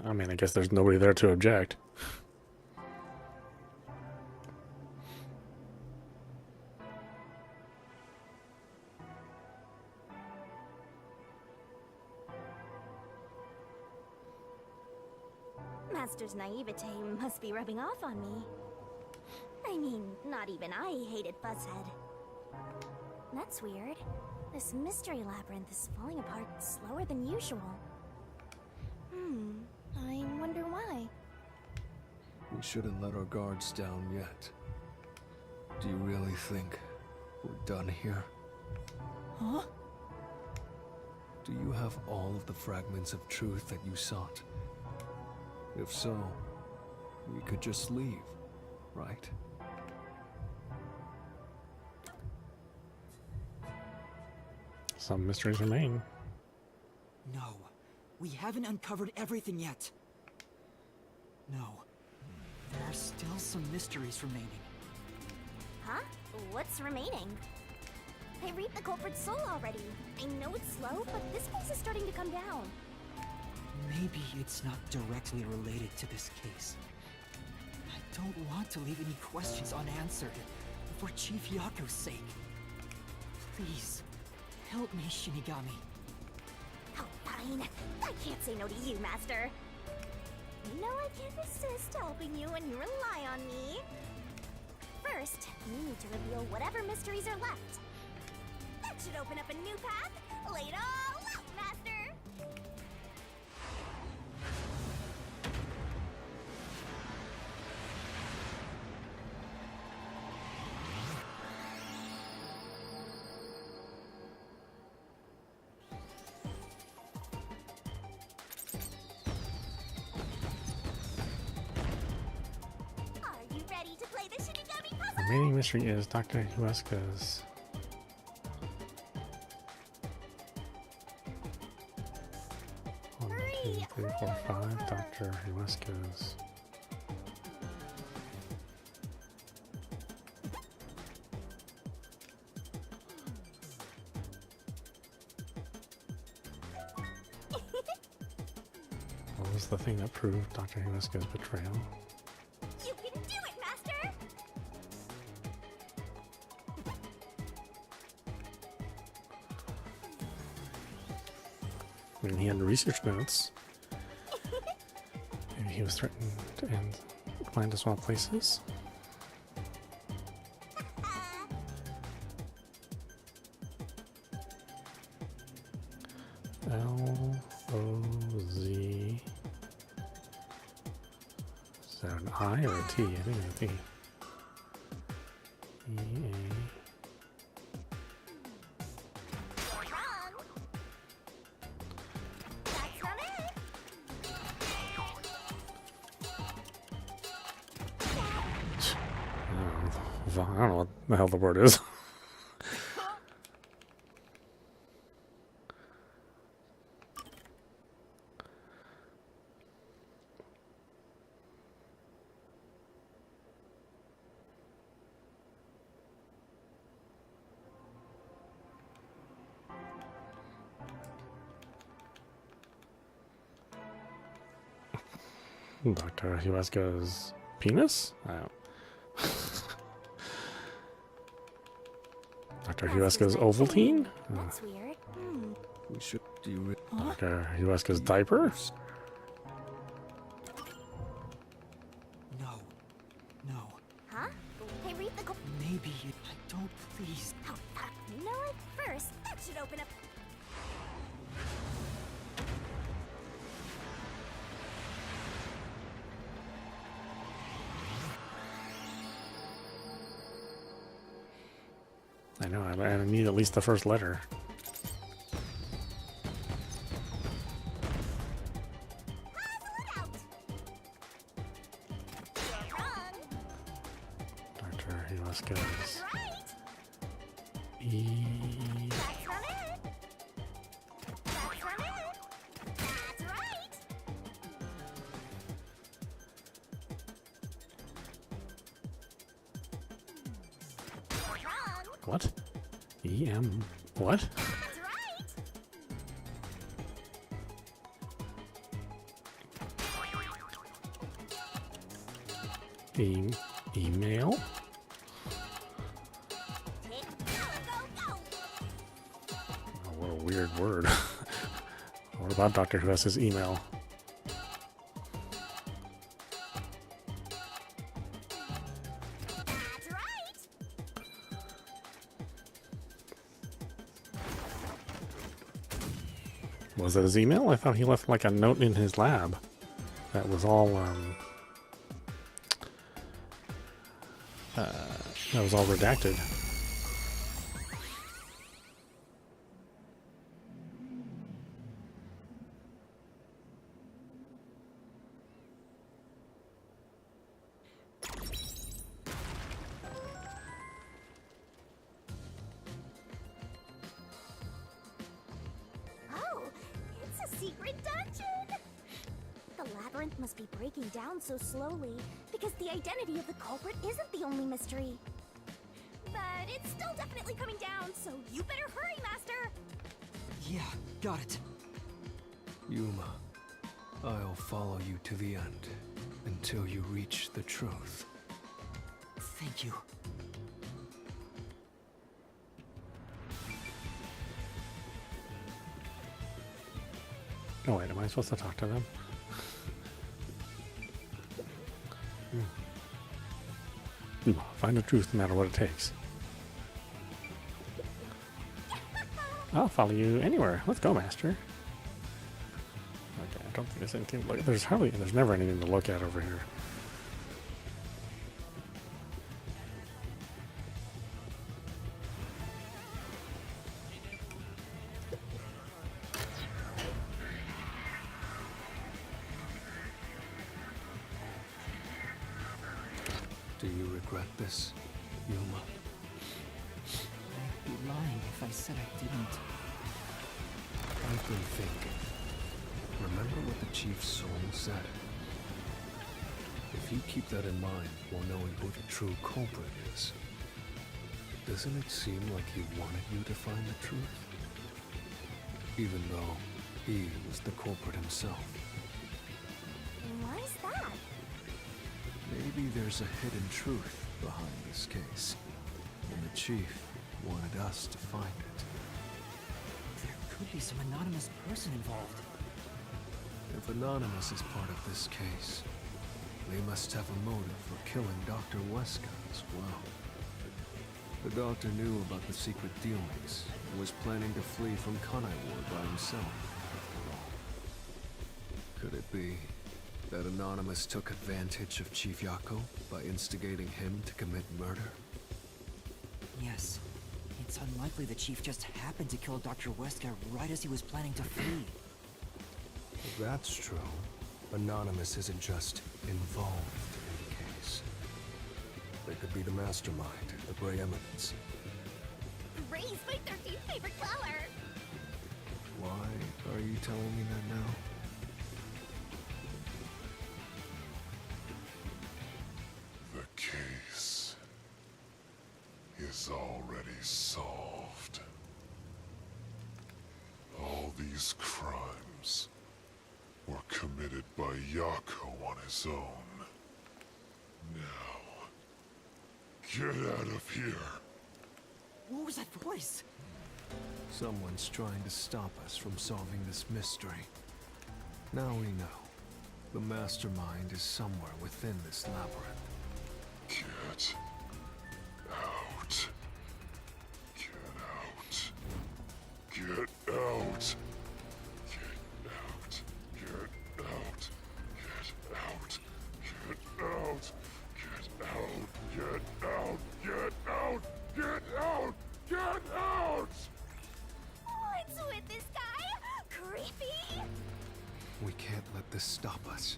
[SPEAKER 1] I mean, I guess there's nobody there to object.
[SPEAKER 3] Master's naivete must be rubbing off on me. I mean, not even I hated Fuzzhead. That's weird. This mystery labyrinth is falling apart slower than usual. I wonder why.
[SPEAKER 2] We shouldn't let our guards down yet. Do you really think we're done here?
[SPEAKER 4] Huh?
[SPEAKER 2] Do you have all of the fragments of truth that you sought? If so, we could just leave, right?
[SPEAKER 1] Some mysteries remain.
[SPEAKER 4] No. We haven't uncovered everything yet. No. There are still some mysteries remaining.
[SPEAKER 3] Huh? What's remaining? I reaped the culprit's soul already. I know it's slow, but this place is starting to come down.
[SPEAKER 4] Maybe it's not directly related to this case. I don't want to leave any questions unanswered, for Chief Yaku's sake. Please, help me, Shinigami.
[SPEAKER 3] Oh, fine. I can't say no to you, Master. You know I can't resist helping you when you rely on me. First, you need to reveal whatever mysteries are left. That should open up a new path. Lay it all out, Master! Are you ready to play the Shinigami puzzle?
[SPEAKER 1] The remaining mystery is Dr. Huesca's. One, two, three, four, five. Dr. Huesca's. What was the thing that proved Dr. Huesca's betrayal?
[SPEAKER 3] You can do it, Master!
[SPEAKER 1] I mean, he had research notes. Maybe he was threatened and planned to swap places. L-O-Z. Is that an I or a T? I think it's a T. E-A.
[SPEAKER 3] Wrong! That's not it!
[SPEAKER 1] I don't know what the hell the word is. Dr. Huesca's penis? I don't. Dr. Huesca's Ovaltine?
[SPEAKER 3] That's weird.
[SPEAKER 2] We should. Do you really?
[SPEAKER 1] Dr. Huesca's diaper?
[SPEAKER 4] No. No.
[SPEAKER 3] Huh? I read the
[SPEAKER 4] Maybe it... Don't please...
[SPEAKER 3] Oh, you know what? First, that should open up...
[SPEAKER 1] I know, I need at least the first letter. Dr. Huesca's E.
[SPEAKER 3] That's not it! That's not it! That's right! Wrong!
[SPEAKER 1] What? E-M. What?
[SPEAKER 3] That's right!
[SPEAKER 1] Email?
[SPEAKER 3] Hit go, go, go!
[SPEAKER 1] Oh, what a weird word. What about Dr. Huesca's email? Was it his email? I thought he left like a note in his lab that was all redacted.
[SPEAKER 3] Oh, it's a secret dungeon! The labyrinth must be breaking down so slowly because the identity of the culprit isn't the only mystery. But it's still definitely coming down, so you better hurry, Master!
[SPEAKER 4] Yeah, got it.
[SPEAKER 2] Yuma, I'll follow you to the end until you reach the truth.
[SPEAKER 4] Thank you.
[SPEAKER 1] Oh wait, am I supposed to talk to them? Find the truth no matter what it takes. I'll follow you anywhere. Let's go, Master. Okay, I don't think there's anything to look at. There's never anything to look at over here.
[SPEAKER 2] Do you regret this, Yuma?
[SPEAKER 4] I'd be lying if I said I didn't.
[SPEAKER 2] I've been thinking. Remember what the Chief's soul said? If you keep that in mind while knowing who the true culprit is, doesn't it seem like he wanted you to find the truth? Even though he was the culprit himself.
[SPEAKER 3] Why is that?
[SPEAKER 2] Maybe there's a hidden truth behind this case, and the Chief wanted us to find it.
[SPEAKER 4] There could be some anonymous person involved.
[SPEAKER 2] If Anonymous is part of this case, they must have a motive for killing Dr. Weska as well. The doctor knew about the secret dealings and was planning to flee from Kanai Ward by himself, after all. Could it be that Anonymous took advantage of Chief Yako by instigating him to commit murder?
[SPEAKER 4] Yes. It's unlikely the Chief just happened to kill Dr. Weska right as he was planning to flee.
[SPEAKER 2] If that's true, Anonymous isn't just involved in the case. They could be the mastermind, the Grey Eminence.
[SPEAKER 3] Gray's my 13th favorite color!
[SPEAKER 2] Why are you telling me that now?
[SPEAKER 8] The case is already solved. All these crimes were committed by Yako on his own. Now, get out of here.
[SPEAKER 4] What was that voice?
[SPEAKER 2] Someone's trying to stop us from solving this mystery. Now we know. The mastermind is somewhere within this labyrinth.
[SPEAKER 8] Get out. Get out. Get out. Get out. Get out. Get out. Get out. Get out. Get out. Get out. Get out. Get out.
[SPEAKER 3] What's with this guy? Creepy!
[SPEAKER 2] We can't let this stop us.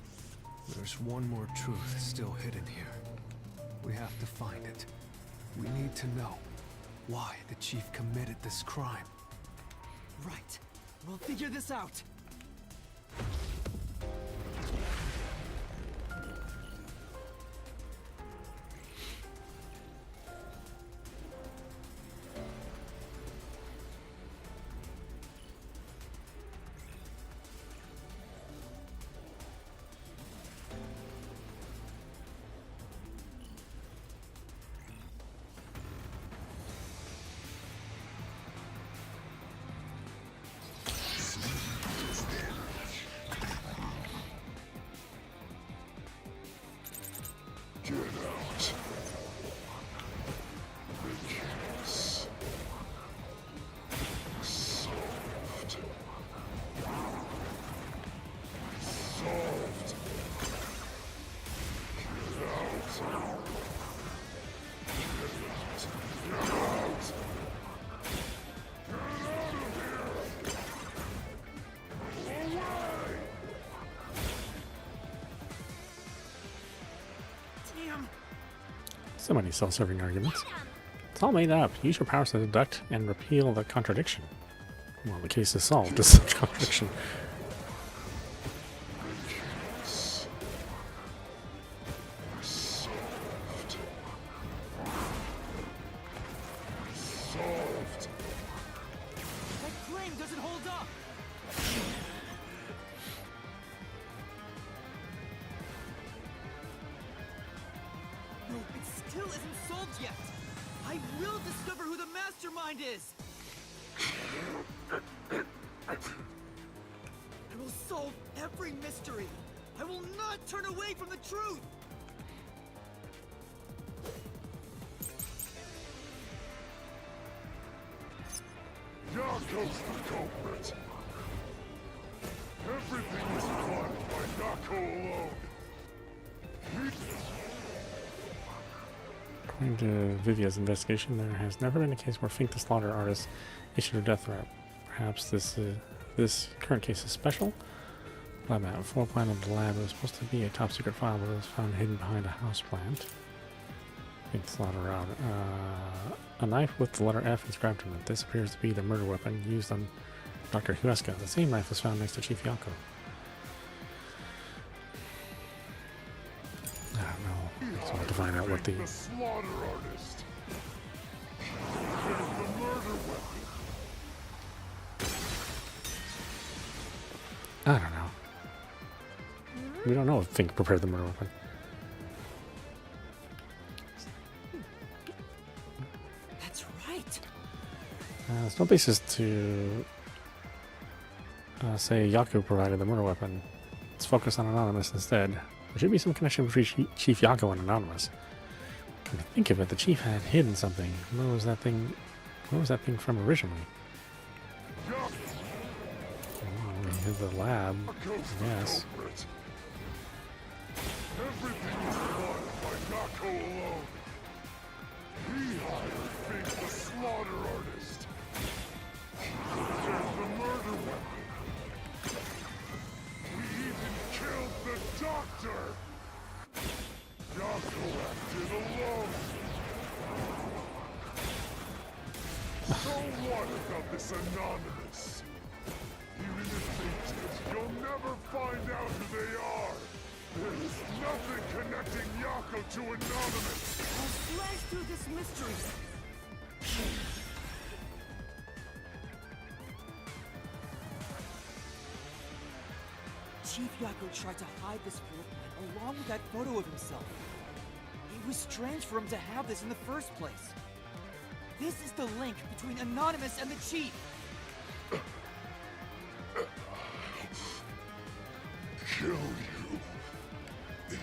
[SPEAKER 2] There's one more truth still hidden here. We have to find it. We need to know why the Chief committed this crime.
[SPEAKER 4] Right. We'll figure this out.
[SPEAKER 1] So many self-serving arguments. It's all made up. Use your powers to deduct and repeal the contradiction. Well, the case is solved. Is such contradiction.
[SPEAKER 8] Solved.
[SPEAKER 4] That claim doesn't hold up! No, it still isn't solved yet! I will discover who the mastermind is! I will solve every mystery! I will not turn away from the truth!
[SPEAKER 8] Yako's the culprit. Everything was caused by Yako alone.
[SPEAKER 1] According to Vivia's investigation, there has never been a case where Fink the Slaughter Artist issued a death threat. Perhaps this current case is special? Lab map. Floor plan of the lab. It was supposed to be a top secret file, but it was found hidden behind a house plant. Fink the Slaughter out. A knife with the letter F inscribed on it. This appears to be the murder weapon used on Dr. Huesca. The same knife was found next to Chief Yako. I don't know. So I have to find out what the
[SPEAKER 8] slaughter artist. There's the murder weapon.
[SPEAKER 1] I don't know. We don't know if Fink prepared the murder weapon.
[SPEAKER 4] That's right!
[SPEAKER 1] There's no basis to say Yaku provided the murder weapon. Let's focus on Anonymous instead. There should be some connection between Chief Yako and Anonymous. Come to think of it, the Chief had hidden something. Where was that thing from originally? Oh, we hid the lab, I guess.
[SPEAKER 8] Everything was caused by Yako alone. He hired Fink the slaughter artist. There's the murder weapon. We even killed the doctor. Yako acted alone. So what about this Anonymous? Even if they did, you'll never find out who they are. There's nothing connecting Yako to Anonymous.
[SPEAKER 4] I'll slash through this mystery! Chief Yako tried to hide this floor plan along with that photo of himself. It was strange for him to have this in the first place. This is the link between Anonymous and the Chief.
[SPEAKER 8] Kill you. In the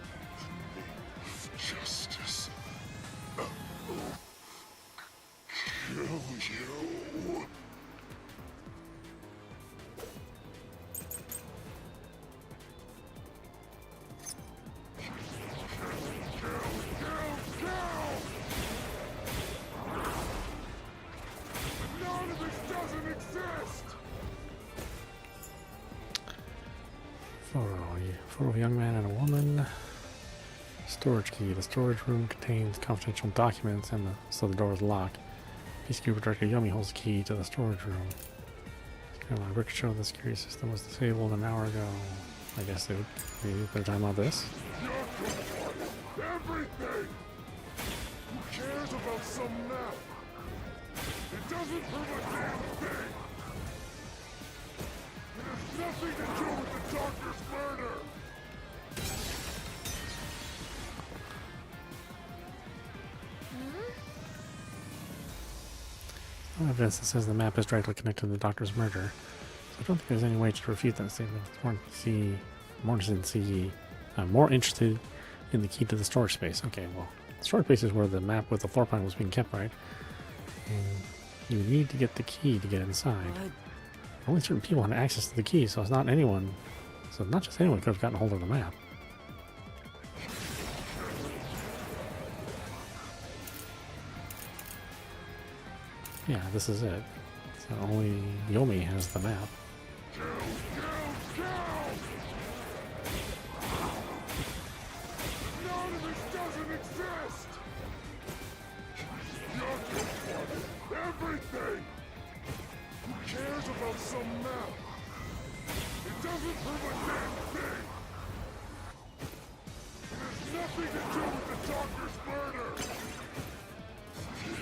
[SPEAKER 8] name of justice. Kill you. Anonymous doesn't exist!
[SPEAKER 1] Photo of a young man and a woman. Storage key. The storage room contains confidential documents, and so the door is locked. Peacekeeper Director Yomi holds the key to the storage room. Records show the security system was disabled an hour ago. I guess they're talking about this.
[SPEAKER 8] Everything! Who cares about some map? It doesn't prove a damn thing! It has nothing to do with the doctor's murder!
[SPEAKER 1] No evidence that says the map is directly connected to the doctor's murder. So I don't think there's any way to refute that statement. More interested in the key to the storage space. Okay, well, the storage space is where the map with the floor plan was being kept, right? And you need to get the key to get inside. Only certain people had access to the key, so it's not anyone. So not just anyone could have gotten hold of the map. Yeah, this is it. So only Yomi has the map.
[SPEAKER 8] Anonymous doesn't exist! Everything! Who cares about some map? It doesn't prove a damn thing! It has nothing to do with the doctor's murder!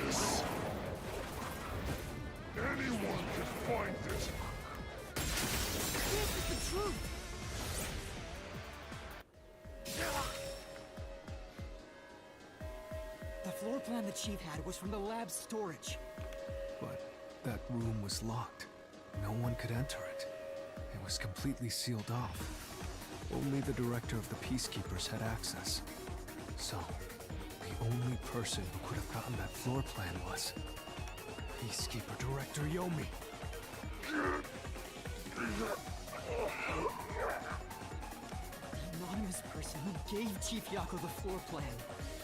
[SPEAKER 8] Yes. Anyone can find it!
[SPEAKER 4] This is the truth! The floor plan the Chief had was from the lab's storage.
[SPEAKER 2] But that room was locked. No one could enter it. It was completely sealed off. Only the director of the Peacekeepers had access. So, the only person who could have gotten that floor plan was Peacekeeper Director Yomi.
[SPEAKER 4] The anonymous person who gave Chief Yako the floor plan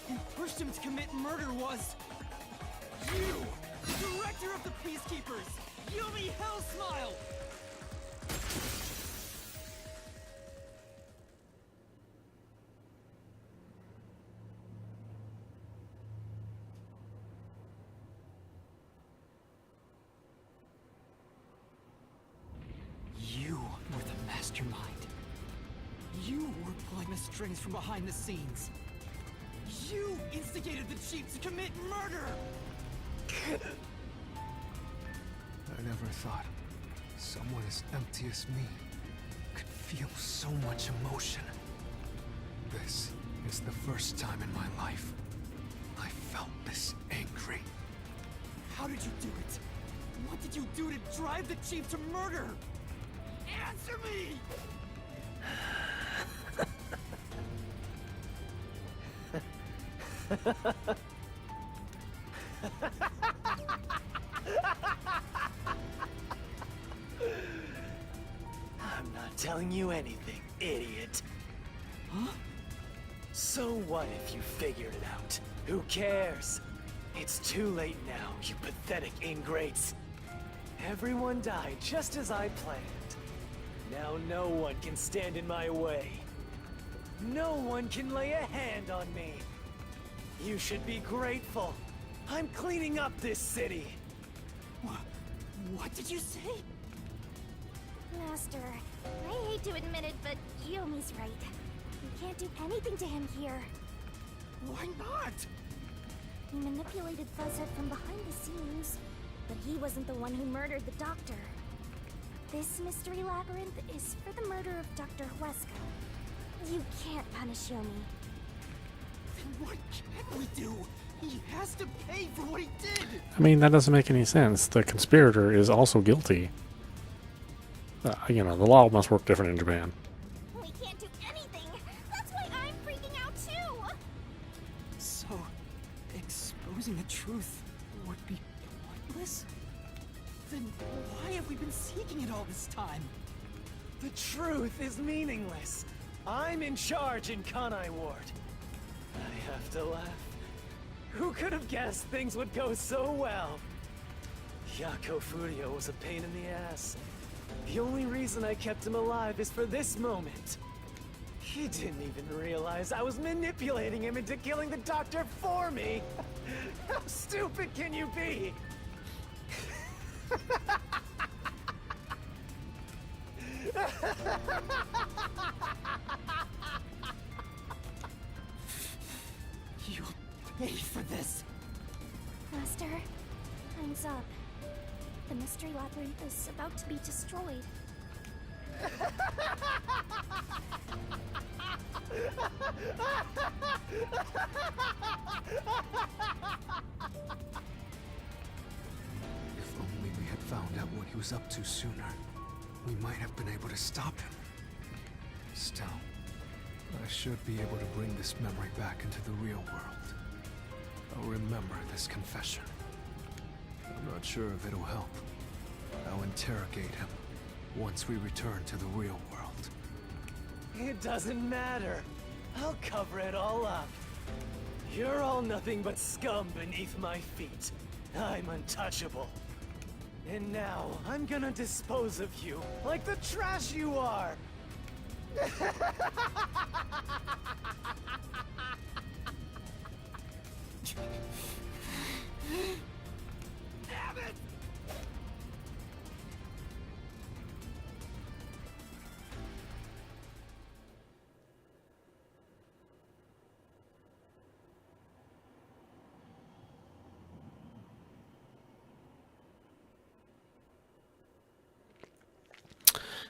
[SPEAKER 4] and pushed him to commit murder was... you! The director of the Peacekeepers! Yomi Hellsmile! You were the mastermind. You were pulling the strings from behind the scenes. You instigated the Chief to commit murder!
[SPEAKER 2] I never thought someone as empty as me could feel so much emotion. This is the first time in my life I felt this angry.
[SPEAKER 4] How did you do it? What did you do to drive the Chief to murder? Answer me!
[SPEAKER 5] I'm not telling you anything, idiot.
[SPEAKER 4] Huh?
[SPEAKER 5] So what if you figured it out? Who cares? It's too late now, you pathetic ingrates. Everyone died just as I planned. Now no one can stand in my way. No one can lay a hand on me. You should be grateful. I'm cleaning up this city.
[SPEAKER 4] What did you say?
[SPEAKER 3] Master, I hate to admit it, but Yomi's right. We can't do anything to him here.
[SPEAKER 4] Why not?
[SPEAKER 3] He manipulated Fuzzhead from behind the scenes, but he wasn't the one who murdered the doctor. This mystery labyrinth is for the murder of Dr. Huesca. You can't punish Yomi.
[SPEAKER 4] Then what can we do? He has to pay for what he did!
[SPEAKER 1] I mean, that doesn't make any sense. The conspirator is also guilty. You know, the law must work different in Japan.
[SPEAKER 3] We can't do anything! That's why I'm freaking out too!
[SPEAKER 4] So, exposing the truth would be pointless? Then why have we been seeking it all this time?
[SPEAKER 5] The truth is meaningless. I'm in charge in Kanai Ward. I have to laugh. Who could have guessed things would go so well? Yako Furio was a pain in the ass. The only reason I kept him alive is for this moment. He didn't even realize I was manipulating him into killing the doctor for me. How stupid can you be?
[SPEAKER 4] You'll pay for this!
[SPEAKER 3] Master, time's up. The mystery labyrinth is about to be destroyed.
[SPEAKER 2] If only we had found out what he was up to sooner, we might have been able to stop him. Still, I should be able to bring this memory back into the real world. I'll remember this confession. I'm not sure if it'll help. I'll interrogate him once we return to the real world.
[SPEAKER 5] It doesn't matter. I'll cover it all up. You're all nothing but scum beneath my feet. I'm untouchable. And now, I'm gonna dispose of you like the trash you are! Damn it!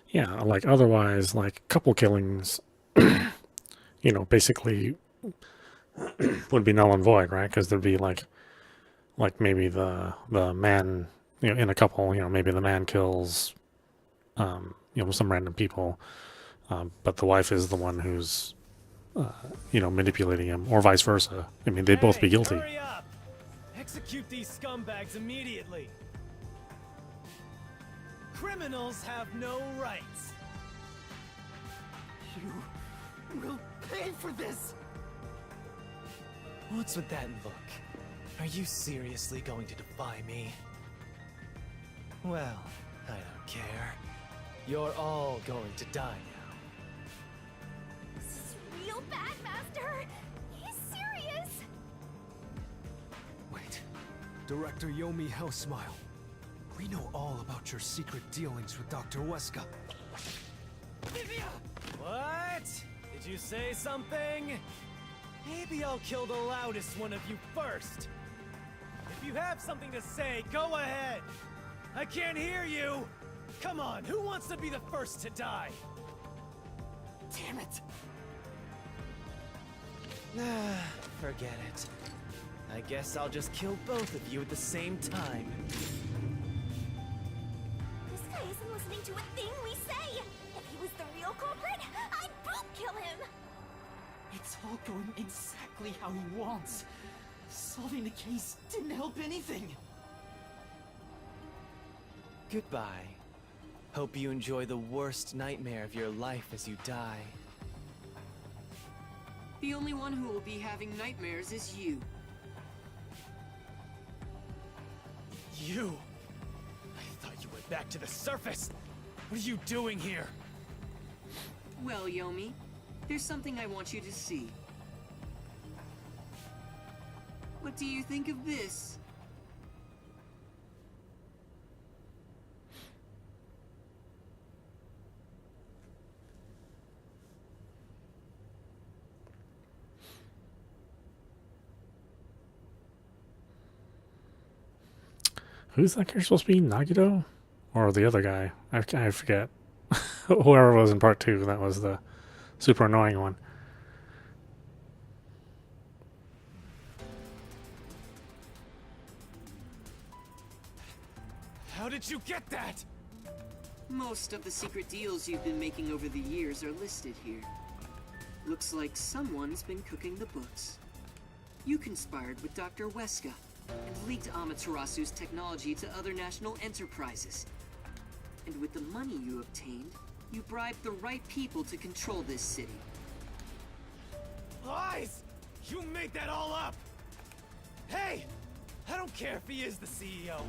[SPEAKER 1] Yeah, like otherwise, like a couple killings, you know, basically would be null and void, right? Because there'd be like maybe the man, you know, in a couple, you know, maybe the man kills, you know, some random people, but the wife is the one who's, you know, manipulating him, or vice versa. I mean, they'd both be guilty.
[SPEAKER 5] Hurry up! Execute these scumbags immediately. Criminals have no rights.
[SPEAKER 4] You will pay for this!
[SPEAKER 5] What's with that look? Are you seriously going to defy me? Well, I don't care. You're all going to die now.
[SPEAKER 3] This is real bad, Master. He's serious.
[SPEAKER 2] Wait. Director Yomi Hellsmile. We know all about your secret dealings with Dr. Weska.
[SPEAKER 5] What? Did you say something? Maybe I'll kill the loudest one of you first. If you have something to say, go ahead. I can't hear you. Come on, who wants to be the first to die?
[SPEAKER 4] Damn it!
[SPEAKER 5] Forget it. I guess I'll just kill both of you at the same time.
[SPEAKER 3] This guy isn't listening to a thing we say. If he was the real culprit, I'd boot kill him.
[SPEAKER 4] It's all going exactly how he wants. Solving the case didn't help anything.
[SPEAKER 5] Goodbye. Hope you enjoy the worst nightmare of your life as you die.
[SPEAKER 9] The only one who will be having nightmares is you.
[SPEAKER 5] You? I thought you went back to the surface. What are you doing here?
[SPEAKER 9] Well, Yomi, there's something I want you to see. What do you think of this?
[SPEAKER 1] Who's that character supposed to be? Nagito? Or the other guy? I forget. Whoever was in part 2, that was the super annoying one.
[SPEAKER 5] How did you get that?
[SPEAKER 9] Most of the secret deals you've been making over the years are listed here. Looks like someone's been cooking the books. You conspired with Dr. Weska and leaked Amaterasu's technology to other national enterprises. And with the money you obtained, you bribed the right people to control this city.
[SPEAKER 5] Lies! You made that all up! Hey! I don't care if he is the CEO.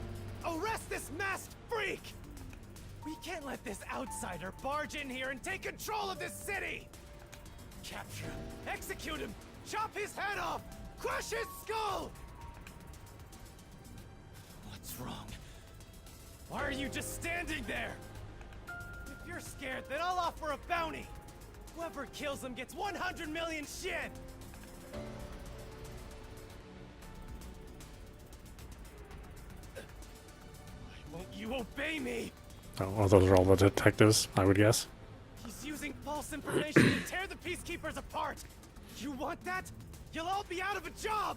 [SPEAKER 5] Arrest this masked freak! We can't let this outsider barge in here and take control of this city! Capture him, execute him, chop his head off, crush his skull! What's wrong? Why are you just standing there? If you're scared, then I'll offer a bounty. Whoever kills him gets 100 million yen! Why won't you obey me?
[SPEAKER 1] Oh, well, those are all the detectives, I would guess.
[SPEAKER 5] He's using false information to tear the Peacekeepers apart! You want that? You'll all be out of a job!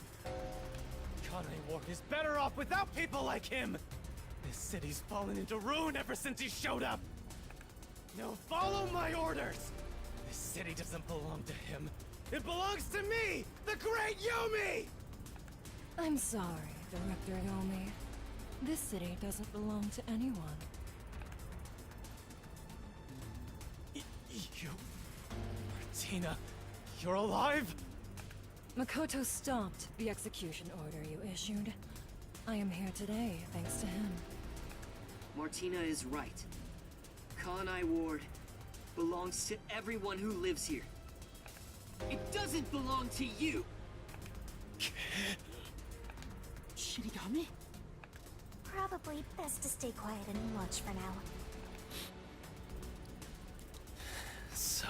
[SPEAKER 5] Kanai Ward is better off without people like him! This city's fallen into ruin ever since he showed up! Now follow my orders! This city doesn't belong to him. It belongs to me! The great Yomi!
[SPEAKER 10] I'm sorry, Director Yomi. This city doesn't belong to anyone.
[SPEAKER 5] You... Martina, you're alive?
[SPEAKER 10] Makoto stopped the execution order you issued. I am here today thanks to him.
[SPEAKER 9] Martina is right. Kanai Ward belongs to everyone who lives here. It doesn't belong to you!
[SPEAKER 4] Shinigami?
[SPEAKER 3] Probably best to stay quiet and watch for now.
[SPEAKER 5] So,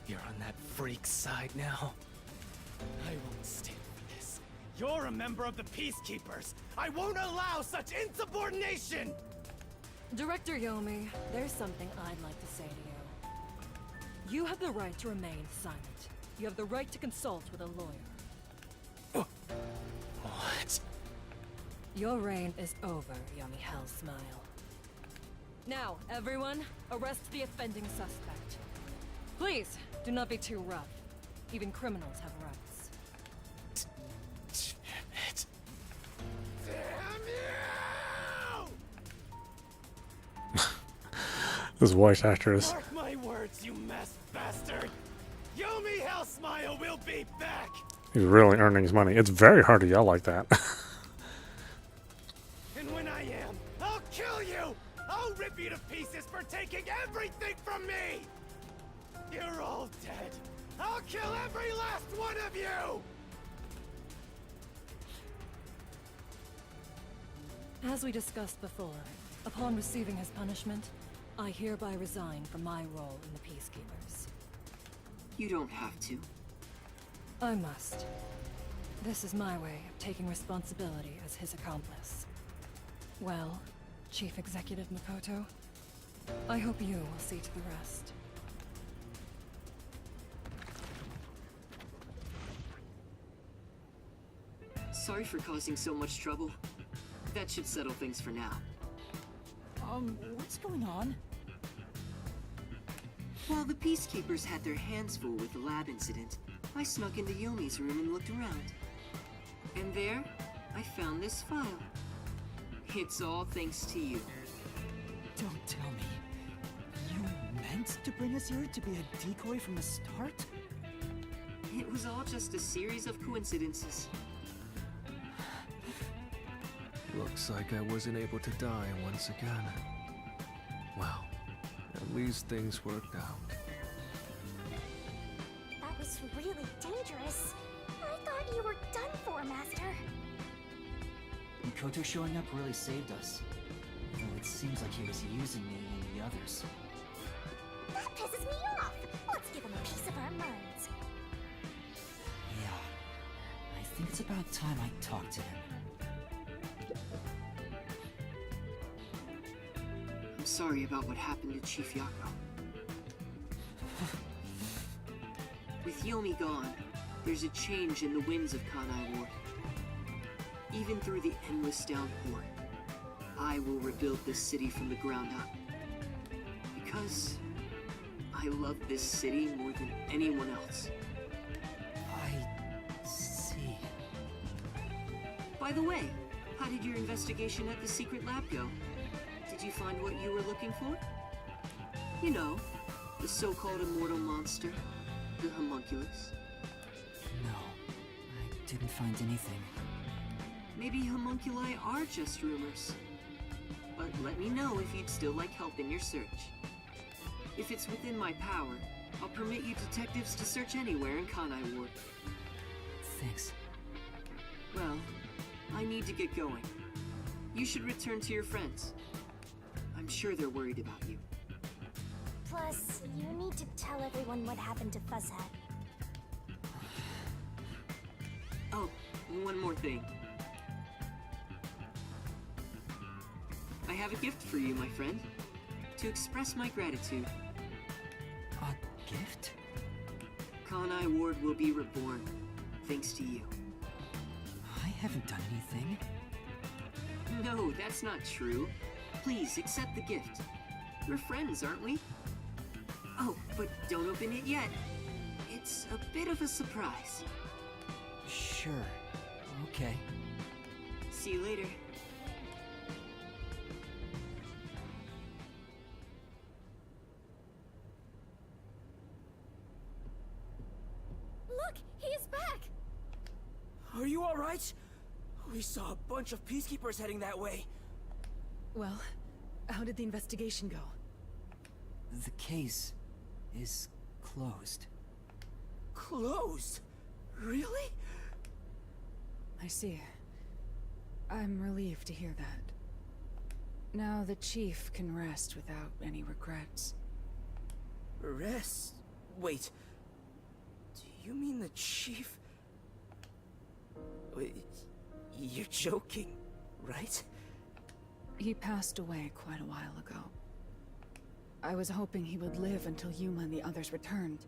[SPEAKER 5] you're on that freak's side now? I won't stand for this. You're a member of the Peacekeepers! I won't allow such insubordination!
[SPEAKER 10] Director Yomi, there's something I'd like to say to you. You have the right to remain silent. You have the right to consult with a lawyer.
[SPEAKER 5] What?
[SPEAKER 10] Your reign is over, Yomi Hellsmile. Now, everyone, arrest the offending suspect. Please, do not be too rough. Even criminals have rights.
[SPEAKER 5] Damn it. Damn you!
[SPEAKER 1] This voice actor is.
[SPEAKER 5] Mark my words, you masked bastard! Yomi Hellsmile will be back!
[SPEAKER 1] He's really earning his money. It's very hard to yell like that.
[SPEAKER 5] And when I am, I'll kill you! I'll rip you to pieces for taking everything from me! You're all dead! I'll kill every last one of you!
[SPEAKER 10] As we discussed before, upon receiving his punishment, I hereby resign from my role in the Peacekeepers.
[SPEAKER 9] You don't have to.
[SPEAKER 10] I must. This is my way of taking responsibility as his accomplice. Well, Chief Executive Makoto, I hope you will see to the rest.
[SPEAKER 9] Sorry for causing so much trouble. That should settle things for now.
[SPEAKER 4] What's going on?
[SPEAKER 9] While the Peacekeepers had their hands full with the lab incident, I snuck into Yomi's room and looked around. And there, I found this file. It's all thanks to you.
[SPEAKER 4] Don't tell me. You meant to bring us here to be a decoy from the start?
[SPEAKER 9] It was all just a series of coincidences.
[SPEAKER 2] Looks like I wasn't able to die once again. Well, at least things worked out.
[SPEAKER 3] That was really dangerous. I thought you were done for, Master.
[SPEAKER 4] Mikoto showing up really saved us. Though it seems like he was using me and the others.
[SPEAKER 3] That pisses me off. Let's give him a piece of our minds.
[SPEAKER 4] Yeah. I think it's about time I talked to him.
[SPEAKER 9] I'm sorry about what happened to Chief Yako. With Yomi gone, there's a change in the winds of Kanai Ward. Even through the endless downpour, I will rebuild this city from the ground up. Because I love this city more than anyone else.
[SPEAKER 4] I see.
[SPEAKER 9] By the way, how did your investigation at the secret lab go? Did you find what you were looking for? You know, the so-called immortal monster, the homunculus.
[SPEAKER 4] No, I didn't find anything.
[SPEAKER 9] Maybe homunculi are just rumors. But let me know if you'd still like help in your search. If it's within my power, I'll permit you detectives to search anywhere in Kanai Ward.
[SPEAKER 4] Thanks.
[SPEAKER 9] Well, I need to get going. You should return to your friends. I'm sure they're worried about you.
[SPEAKER 3] Plus, you need to tell everyone what happened to Fuzzhead.
[SPEAKER 9] Oh, one more thing. I have a gift for you, my friend. To express my gratitude.
[SPEAKER 4] A gift?
[SPEAKER 9] Kanai Ward will be reborn, thanks to you.
[SPEAKER 4] I haven't done anything.
[SPEAKER 9] No, that's not true. Please, accept the gift. We're friends, aren't we? Oh, but don't open it yet. It's a bit of a surprise.
[SPEAKER 4] Sure. Okay.
[SPEAKER 9] See you later.
[SPEAKER 3] Look, he is back!
[SPEAKER 4] Are you alright? We saw a bunch of peacekeepers heading that way.
[SPEAKER 10] Well, how did the investigation go?
[SPEAKER 4] The case is closed. Closed? Really?
[SPEAKER 10] I see. I'm relieved to hear that.
[SPEAKER 11] Now the chief can rest without any regrets.
[SPEAKER 12] Rest? Wait. Do you mean the chief? Wait, you're joking, right?
[SPEAKER 11] He passed away quite a while ago. I was hoping he would live until Yuma and the others returned,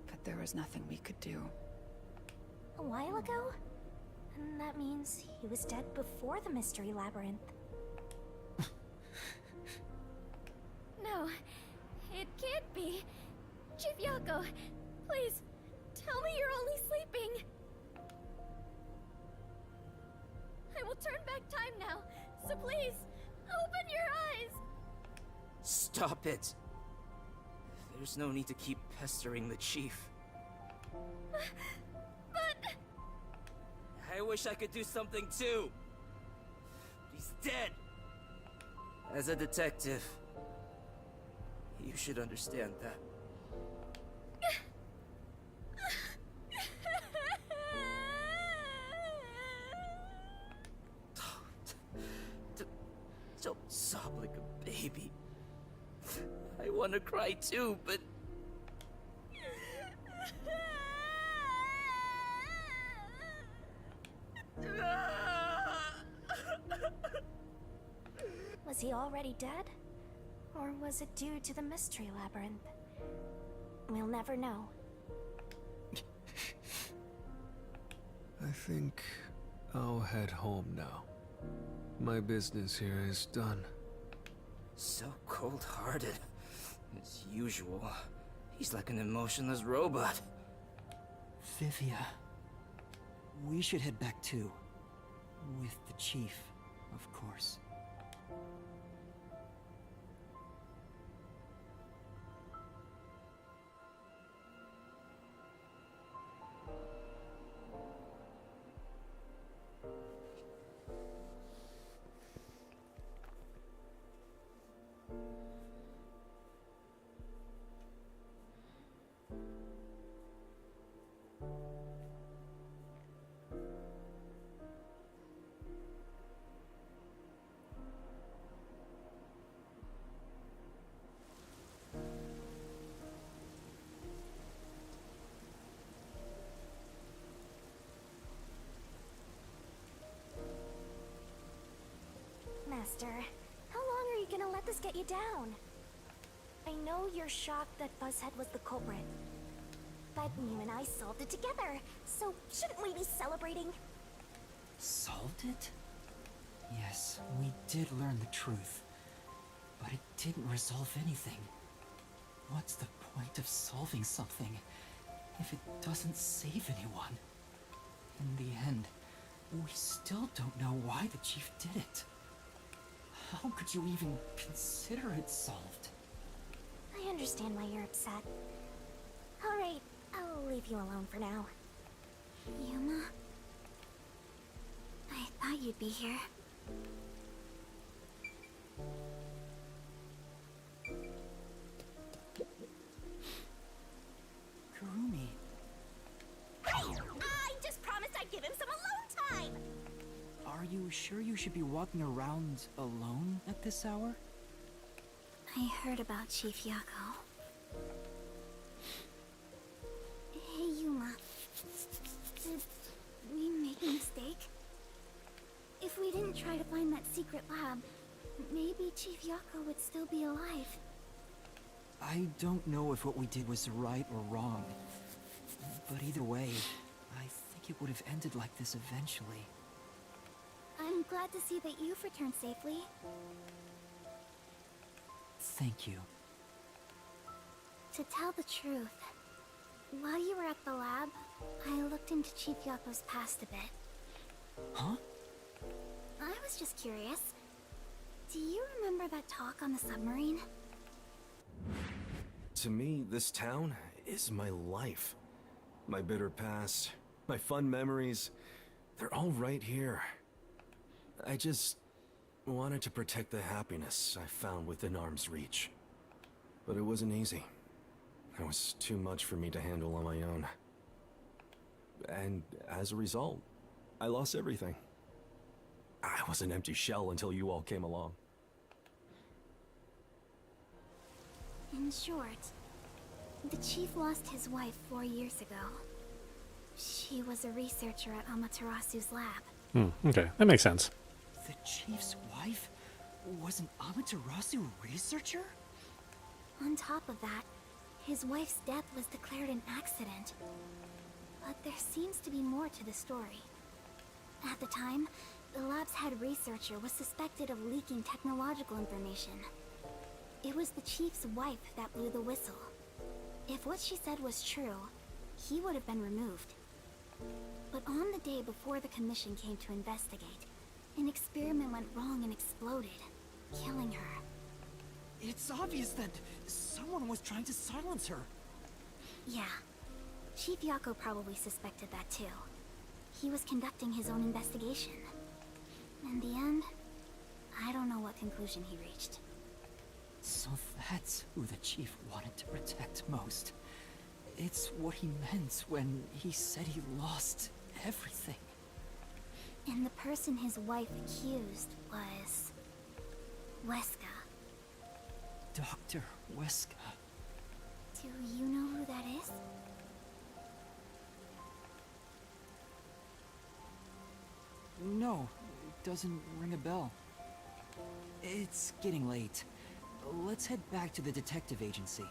[SPEAKER 11] but there was nothing we could do.
[SPEAKER 3] A while ago? And that means he was dead before the Mystery Labyrinth. No, it can't be. Chief Yako, please, tell me you're only sleeping. I will turn back time now, so please, open your eyes!
[SPEAKER 12] Stop it. There's no need to keep pestering the chief.
[SPEAKER 3] But...
[SPEAKER 12] I wish I could do something too. He's dead. As a detective, you should understand that. Don't sob like a baby. I want to cry too, but...
[SPEAKER 3] Was he already dead? Or was it due to the Mystery Labyrinth? We'll never know.
[SPEAKER 2] I think I'll head home now. My business here is done.
[SPEAKER 12] So cold-hearted. As usual. He's like an emotionless robot.
[SPEAKER 4] Vivia. We should head back too. With the chief, of course.
[SPEAKER 3] Master, how long are you gonna let this get you down? I know you're shocked that Buzzhead was the culprit, but you and I solved it together, so shouldn't we be celebrating?
[SPEAKER 4] Solved it? Yes, we did learn the truth. But it didn't resolve anything. What's the point of solving something if it doesn't save anyone? In the end, we still don't know why the chief did it. How could you even consider it solved?
[SPEAKER 3] I understand why you're upset. Alright, I'll leave you alone for now. Yuma? I thought you'd be here.
[SPEAKER 4] Kurumi.
[SPEAKER 3] I just promised I'd give him some alone time!
[SPEAKER 4] Are you sure you should be walking around alone at this hour?
[SPEAKER 3] I heard about Chief Yako. Hey, Yuma. Did we make a mistake? If we didn't try to find that secret lab, maybe Chief Yako would still be alive.
[SPEAKER 4] I don't know if what we did was right or wrong. But either way, I think it would have ended like this eventually.
[SPEAKER 3] I'm glad to see that you've returned safely.
[SPEAKER 4] Thank you.
[SPEAKER 3] To tell the truth, while you were at the lab, I looked into Chief Yako's past a bit.
[SPEAKER 4] Huh?
[SPEAKER 3] I was just curious. Do you remember that talk on the submarine?
[SPEAKER 6] To me, this town is my life. My bitter past, my fun memories, they're all right here. I just wanted to protect the happiness I found within arm's reach. But it wasn't easy. It was too much for me to handle on my own. And as a result, I lost everything. I was an empty shell until you all came along.
[SPEAKER 3] In short, the chief lost his wife 4 years ago. She was a researcher at Amaterasu's lab.
[SPEAKER 1] Okay, that makes sense.
[SPEAKER 4] The chief's wife was an Amaterasu researcher?
[SPEAKER 3] On top of that, his wife's death was declared an accident. But there seems to be more to the story. At the time, the lab's head researcher was suspected of leaking technological information. It was the chief's wife that blew the whistle. If what she said was true, he would have been removed. But on the day before the commission came to investigate, an experiment went wrong and exploded, killing her.
[SPEAKER 4] It's obvious that someone was trying to silence her.
[SPEAKER 3] Yeah. Chief Yako probably suspected that too. He was conducting his own investigation. In the end, I don't know what conclusion he reached.
[SPEAKER 4] So that's who the chief wanted to protect most. It's what he meant when he said he lost everything.
[SPEAKER 3] And the person his wife accused was... Weska.
[SPEAKER 4] Dr. Weska.
[SPEAKER 3] Do you know who that is?
[SPEAKER 4] No, it doesn't ring a bell. It's getting late. Let's head back to the detective agency.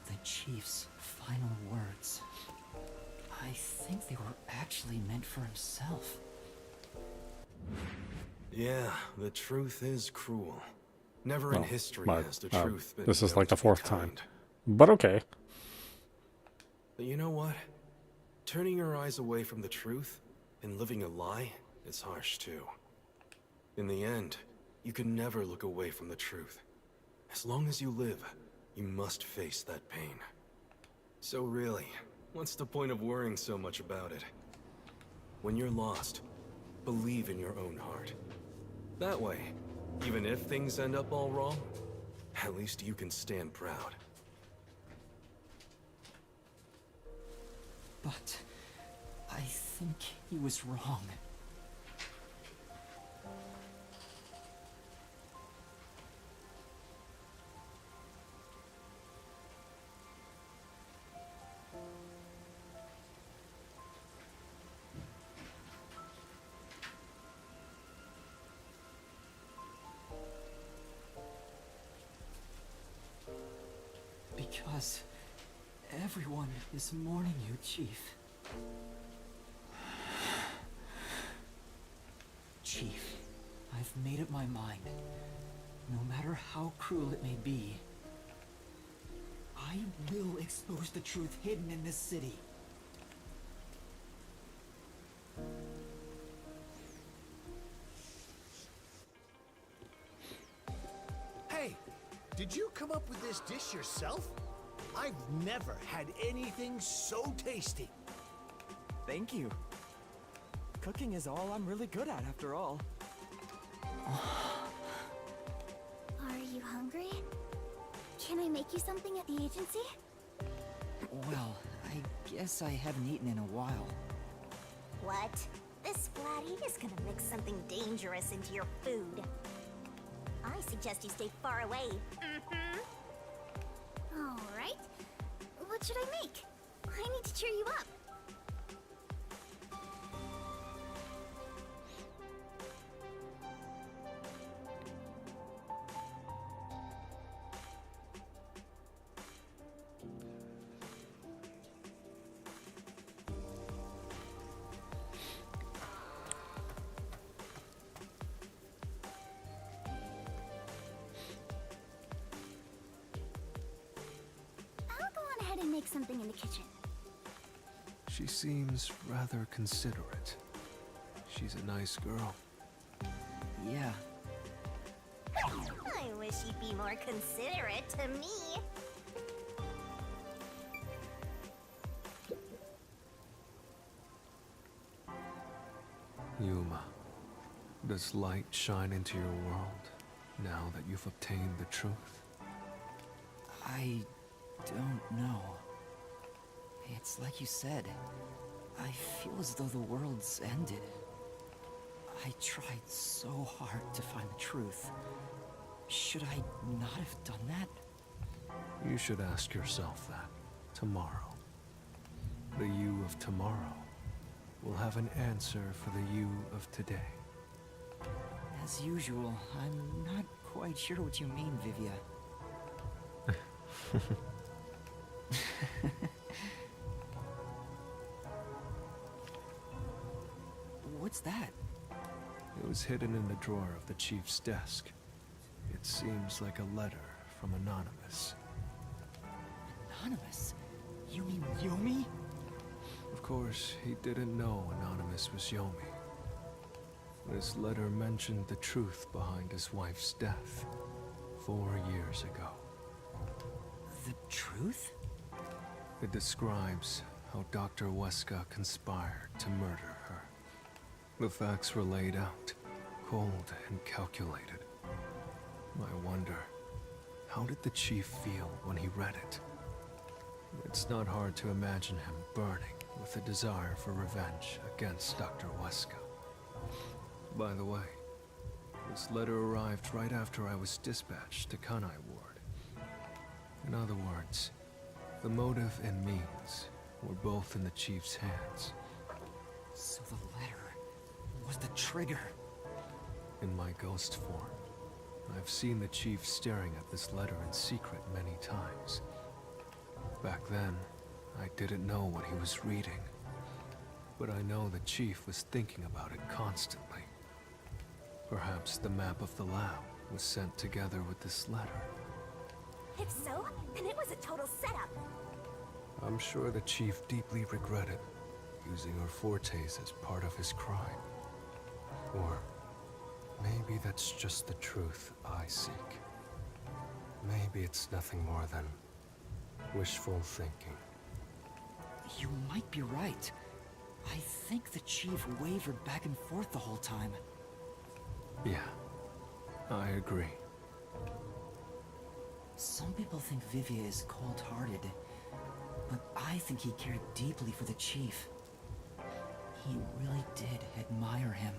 [SPEAKER 4] The chief's final words. I think they were actually meant for himself.
[SPEAKER 6] Yeah, the truth is cruel. Never in history has the truth been
[SPEAKER 1] this is
[SPEAKER 6] known
[SPEAKER 1] like the
[SPEAKER 6] to be
[SPEAKER 1] 4th time.
[SPEAKER 6] kind.
[SPEAKER 1] But okay.
[SPEAKER 6] But you know what? Turning your eyes away from the truth and living a lie is harsh too. In the end, you can never look away from the truth. As long as you live, you must face that pain. So really, what's the point of worrying so much about it? When you're lost, believe in your own heart. That way, even if things end up all wrong, at least you can stand proud.
[SPEAKER 4] But I think he was wrong. Because everyone is mourning you, Chief. Chief, I've made up my mind. No matter how cruel it may be, I will expose the truth hidden in this city.
[SPEAKER 13] Hey, did you come up with this dish yourself? I've never had anything so tasty.
[SPEAKER 5] Thank you. Cooking is all I'm really good at, after all.
[SPEAKER 3] Are you hungry? Can I make you something at the agency?
[SPEAKER 4] Well, I guess I haven't eaten in a while.
[SPEAKER 3] What? This flathead is gonna mix something dangerous into your food. I suggest you stay far away. Alright. What should I make? I need to cheer you up. And make something in the kitchen.
[SPEAKER 2] She seems rather considerate. She's a nice girl.
[SPEAKER 4] Yeah.
[SPEAKER 3] I wish you'd be more considerate to me.
[SPEAKER 2] Yuma, does light shine into your world now that you've obtained the truth?
[SPEAKER 4] I don't know. It's like you said. I feel as though the world's ended. I tried so hard to find the truth. Should I not have done that?
[SPEAKER 2] You should ask yourself that tomorrow. The you of tomorrow will have an answer for the you of today.
[SPEAKER 4] As usual, I'm not quite sure what you mean, Vivia. What's that?
[SPEAKER 2] It was hidden in the drawer of the chief's desk. It seems like a letter from Anonymous.
[SPEAKER 4] Anonymous? You mean Yomi?
[SPEAKER 2] Of course, he didn't know Anonymous was Yomi. This letter mentioned the truth behind his wife's death 4 years ago.
[SPEAKER 4] The truth?
[SPEAKER 2] It describes how Dr. Weska conspired to murder her. The facts were laid out, cold and calculated. I wonder, how did the chief feel when he read it? It's not hard to imagine him burning with a desire for revenge against Dr. Weska. By the way, this letter arrived right after I was dispatched to Kanai Ward. In other words, the motive and means were both in the chief's hands.
[SPEAKER 4] So the letter was the trigger.
[SPEAKER 2] In my ghost form, I've seen the chief staring at this letter in secret many times. Back then, I didn't know what he was reading. But I know the chief was thinking about it constantly. Perhaps the map of the lab was sent together with this letter.
[SPEAKER 3] If so, then it was a total setup.
[SPEAKER 2] I'm sure the chief deeply regretted using her fortes as part of his crime. Or maybe that's just the truth I seek. Maybe it's nothing more than wishful thinking.
[SPEAKER 4] You might be right. I think the chief wavered back and forth the whole time.
[SPEAKER 2] Yeah, I agree.
[SPEAKER 4] Some people think Vivia is cold-hearted, but I think he cared deeply for the chief. He really did admire him.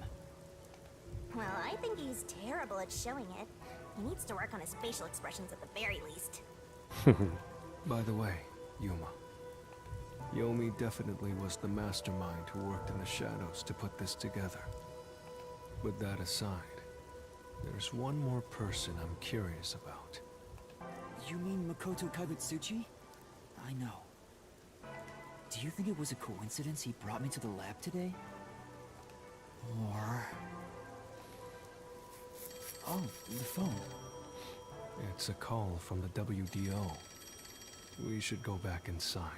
[SPEAKER 3] Well, I think he's terrible at showing it. He needs to work on his facial expressions at the very least.
[SPEAKER 2] By the way, Yuma, Yomi definitely was the mastermind who worked in the shadows to put this together. With that aside, there's one more person I'm curious about.
[SPEAKER 4] You mean Makoto Kagutsuchi? I know. Do you think it was a coincidence he brought me to the lab today? Or... Oh, the phone.
[SPEAKER 2] It's a call from the WDO. We should go back inside.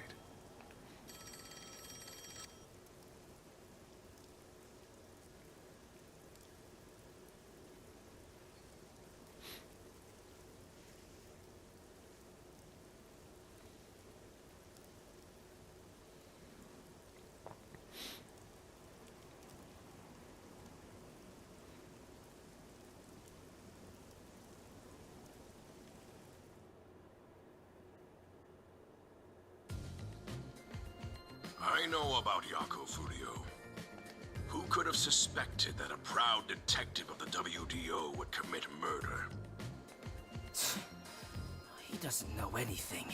[SPEAKER 14] I know about Yako Furio. Who could have suspected that a proud detective of the WDO would commit murder?
[SPEAKER 12] He doesn't know anything.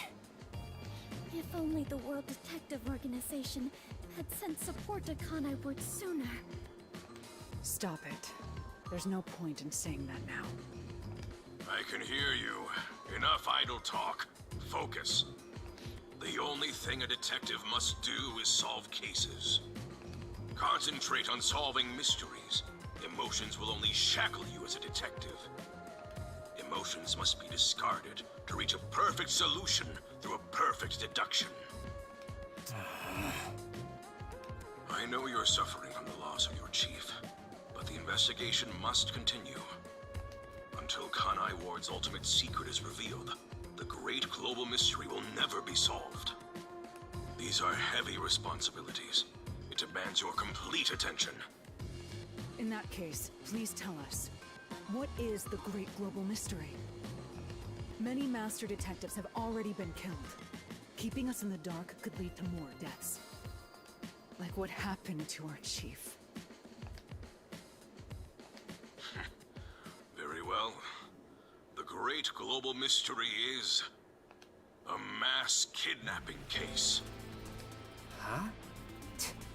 [SPEAKER 3] If only the World Detective Organization had sent support to Kanai Ward sooner.
[SPEAKER 11] Stop it. There's no point in saying that now.
[SPEAKER 14] I can hear you. Enough idle talk. Focus. The only thing a detective must do is solve cases. Concentrate on solving mysteries. Emotions will only shackle you as a detective. Emotions must be discarded to reach a perfect solution through a perfect deduction. I know you're suffering from the loss of your chief, but the investigation must continue. Until Kanai Ward's ultimate secret is revealed, the great global mystery will never be solved. These are heavy responsibilities. It demands your complete attention.
[SPEAKER 11] In that case, please tell us, what is the Great Global Mystery? Many master detectives have already been killed. Keeping us in the dark could lead to more deaths. Like what happened to our chief.
[SPEAKER 14] Very well. The great global mystery is A mass kidnapping case.
[SPEAKER 12] Huh?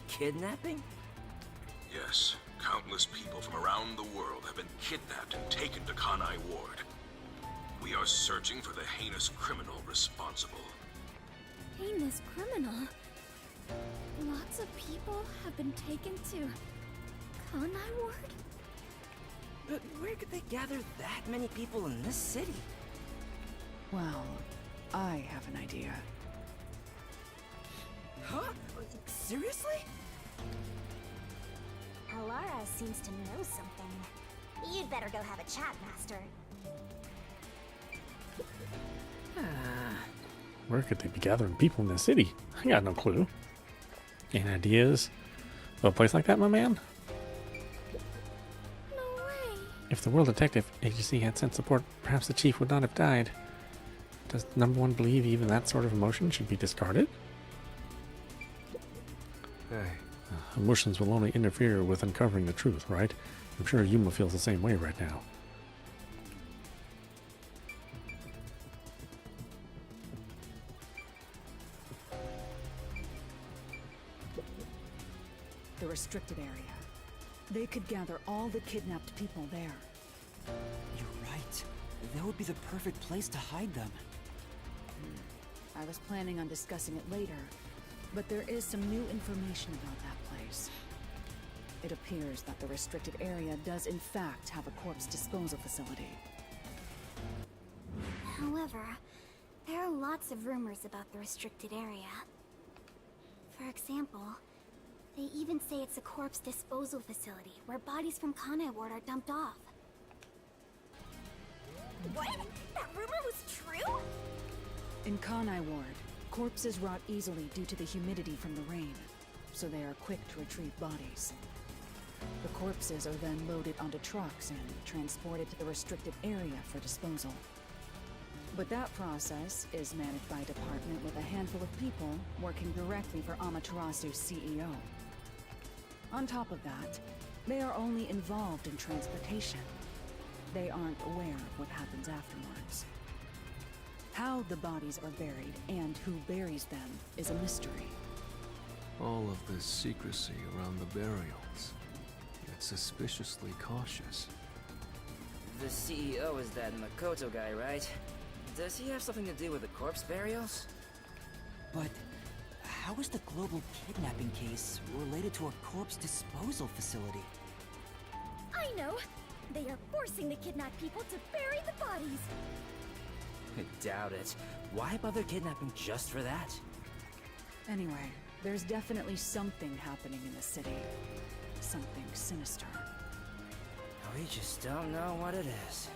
[SPEAKER 12] Kidnapping?
[SPEAKER 14] Yes, countless people from around the world have been kidnapped and taken to Kanai Ward. We are searching for the heinous criminal responsible.
[SPEAKER 3] Heinous criminal? Lots of people have been taken to Kanai Ward?
[SPEAKER 12] But where could they gather that many people in this city?
[SPEAKER 11] Well, I have an idea.
[SPEAKER 12] Huh? Seriously?
[SPEAKER 3] Alara seems to know something. You'd better go have a chat, Master.
[SPEAKER 1] Where could they be gathering people in the city? I got no clue. Any ideas of a place like that, my man?
[SPEAKER 3] No way.
[SPEAKER 1] If the World Detective Agency had sent support, perhaps the chief would not have died. Does number one believe even that sort of emotion should be discarded?
[SPEAKER 2] Hey.
[SPEAKER 1] Emotions will only interfere with uncovering the truth, right? I'm sure Yuma feels the same way right now.
[SPEAKER 11] The restricted area. They could gather all the kidnapped people there.
[SPEAKER 4] You're right. That would be the perfect place to hide them.
[SPEAKER 11] I was planning on discussing it later, but there is some new information about that place. It appears that the restricted area does in fact have a corpse disposal facility.
[SPEAKER 3] However, there are lots of rumors about the restricted area. For example, they even say it's a corpse disposal facility where bodies from Kanai Ward are dumped off. What? That rumor was true?
[SPEAKER 11] In Kanai Ward, corpses rot easily due to the humidity from the rain, so they are quick to retrieve bodies. The corpses are then loaded onto trucks and transported to the restricted area for disposal. But that process is managed by a department with a handful of people working directly for Amaterasu's CEO. On top of that, they are only involved in transportation. They aren't aware of what happens afterwards. How the bodies are buried and who buries them is a mystery.
[SPEAKER 2] All of this secrecy around the burials. Yet suspiciously cautious.
[SPEAKER 12] The CEO is that Makoto guy, right? Does he have something to do with the corpse burials?
[SPEAKER 4] But how is the global kidnapping case related to a corpse disposal facility?
[SPEAKER 3] I know! They are forcing the kidnapped people to bury the bodies!
[SPEAKER 12] I doubt it. Why bother kidnapping just for that?
[SPEAKER 11] Anyway, there's definitely something happening in the city. Something sinister.
[SPEAKER 12] We just don't know what it is.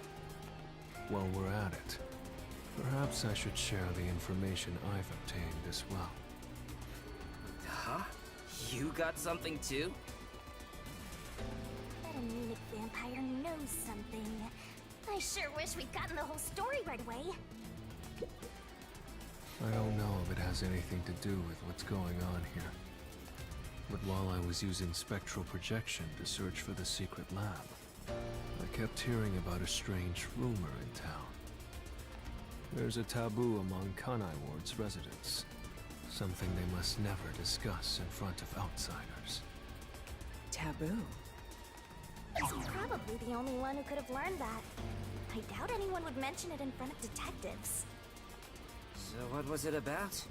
[SPEAKER 2] While we're at it, perhaps I should share the information I've obtained as well.
[SPEAKER 12] Huh? You got something too?
[SPEAKER 3] That anemic vampire knows something. I sure wish we'd gotten the whole story right away.
[SPEAKER 2] I don't know if it has anything to do with what's going on here. But while I was using spectral projection to search for the secret lab, I kept hearing about a strange rumor in town. There's a taboo among Kanai Ward's residents. Something they must never discuss in front of outsiders.
[SPEAKER 11] Taboo?
[SPEAKER 3] He's probably the only one who could have learned that. I doubt anyone would mention it in front of detectives.
[SPEAKER 12] So what was it about?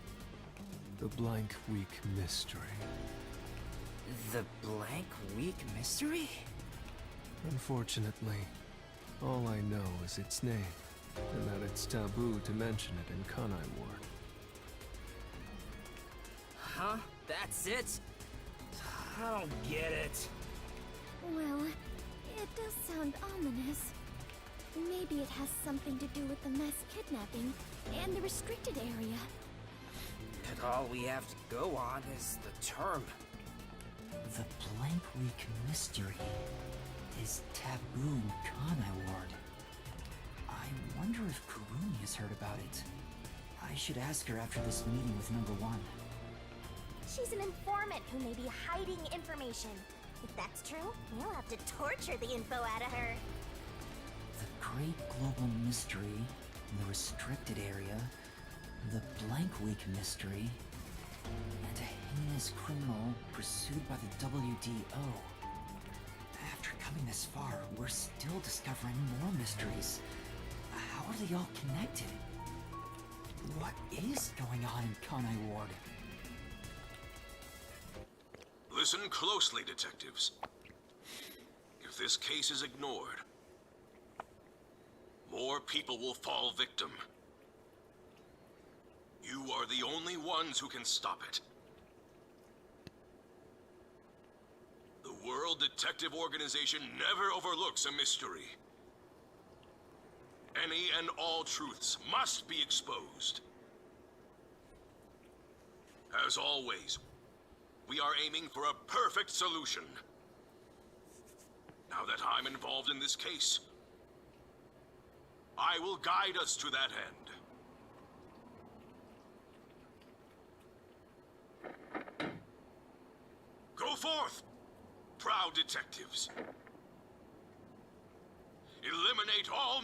[SPEAKER 2] The Blank Week Mystery.
[SPEAKER 12] The Blank Week Mystery?
[SPEAKER 2] Unfortunately, all I know is its name, and that it's taboo to mention it in Kanai Ward.
[SPEAKER 12] Huh? That's it? I don't get it.
[SPEAKER 3] Well, it does sound ominous. Maybe it has something to do with the mass kidnapping and the restricted area.
[SPEAKER 12] But all we have to go on is the term.
[SPEAKER 4] The Blank Week Mystery is taboo Kanai Ward. I wonder if Kurumi has heard about it. I should ask her after this meeting with number one.
[SPEAKER 3] She's an informant who may be hiding information. If that's true, we'll have to torture the info out of her.
[SPEAKER 4] The Great Global Mystery in the restricted area. The Blank Week mystery, and a heinous criminal pursued by the WDO. After coming this far, we're still discovering more mysteries. How are they all connected? What is going on in Kanai Ward?
[SPEAKER 14] Listen closely, detectives. If this case is ignored, more people will fall victim. You are the only ones who can stop it. The World Detective Organization never overlooks a mystery. Any and all truths must be exposed. As always, we are aiming for a perfect solution. Now that I'm involved in this case, I will guide us to that end. Go forth, proud detectives. Eliminate all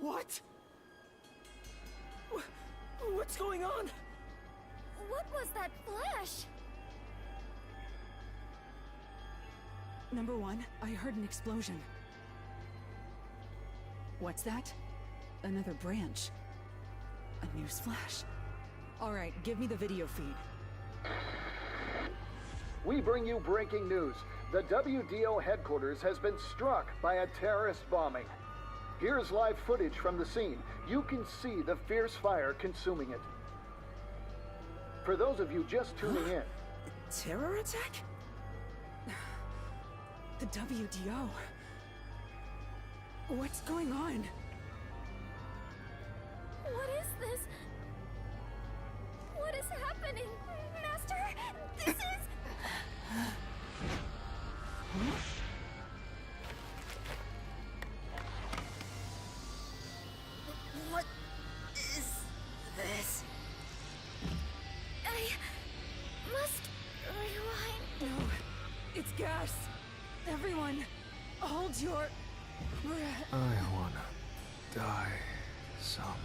[SPEAKER 5] What? What's going on?
[SPEAKER 3] What was that flash?
[SPEAKER 11] Number one, I heard an explosion. What's that? Another branch. A news flash. Alright, give me the video feed.
[SPEAKER 15] We bring you breaking news. The WDO headquarters has been struck by a terrorist bombing. Here's live footage from the scene. You can see the fierce fire consuming it. For those of you just tuning in.
[SPEAKER 5] Terror attack?
[SPEAKER 11] The WDO. What's going on?
[SPEAKER 3] What is this? What is happening? Master, this is... What is this? I must rewind.
[SPEAKER 11] No, it's gas. Everyone, hold your breath.
[SPEAKER 2] I wanna die someday.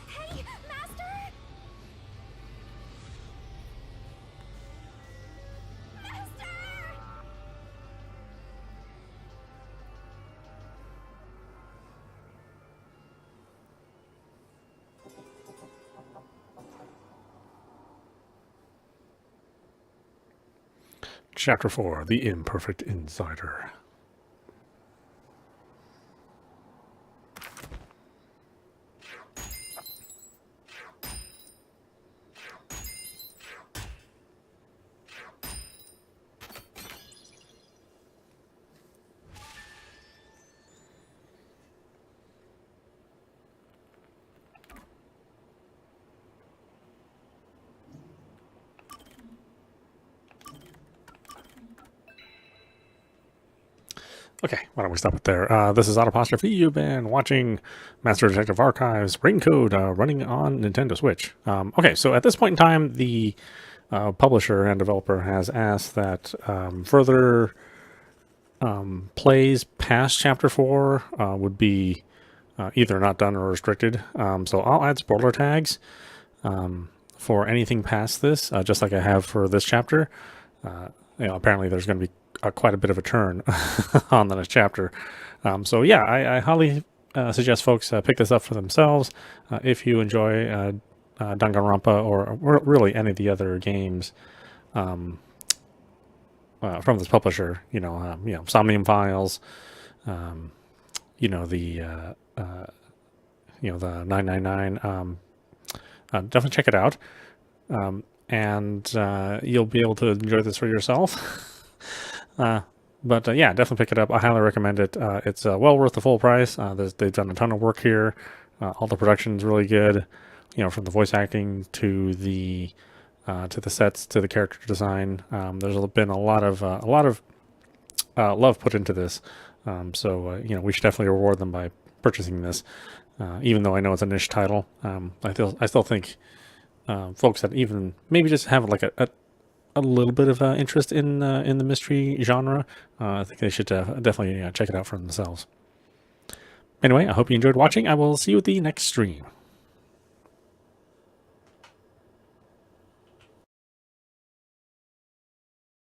[SPEAKER 3] Hey, Master! Master!
[SPEAKER 1] Chapter 4, The Imperfect Insider. Okay, why don't we stop it there? This is Audap. You've been watching Master Detective Archives Rain Code running on Nintendo Switch. Okay, so at this point in time, the publisher and developer has asked that further plays past Chapter 4 would be either not done or restricted. So I'll add spoiler tags for anything past this, just like I have for this chapter. Apparently there's going to be quite a bit of a turn on the next chapter. So yeah, I highly suggest folks pick this up for themselves. If you enjoy Danganronpa or really any of the other games from this publisher, Somnium Files, the 999, definitely check it out. And you'll be able to enjoy this for yourself. But yeah, definitely pick it up. I highly recommend it. It's well worth the full price. They've done a ton of work here. All the production's really good. From the voice acting to the sets to the character design. There's been a lot of love put into this. So we should definitely reward them by purchasing this. Even though I know it's a niche title, I still think folks that even maybe just have like a little bit of interest in the mystery genre, I think they should definitely check it out for themselves. Anyway, I hope you enjoyed watching. I will see you at the next stream.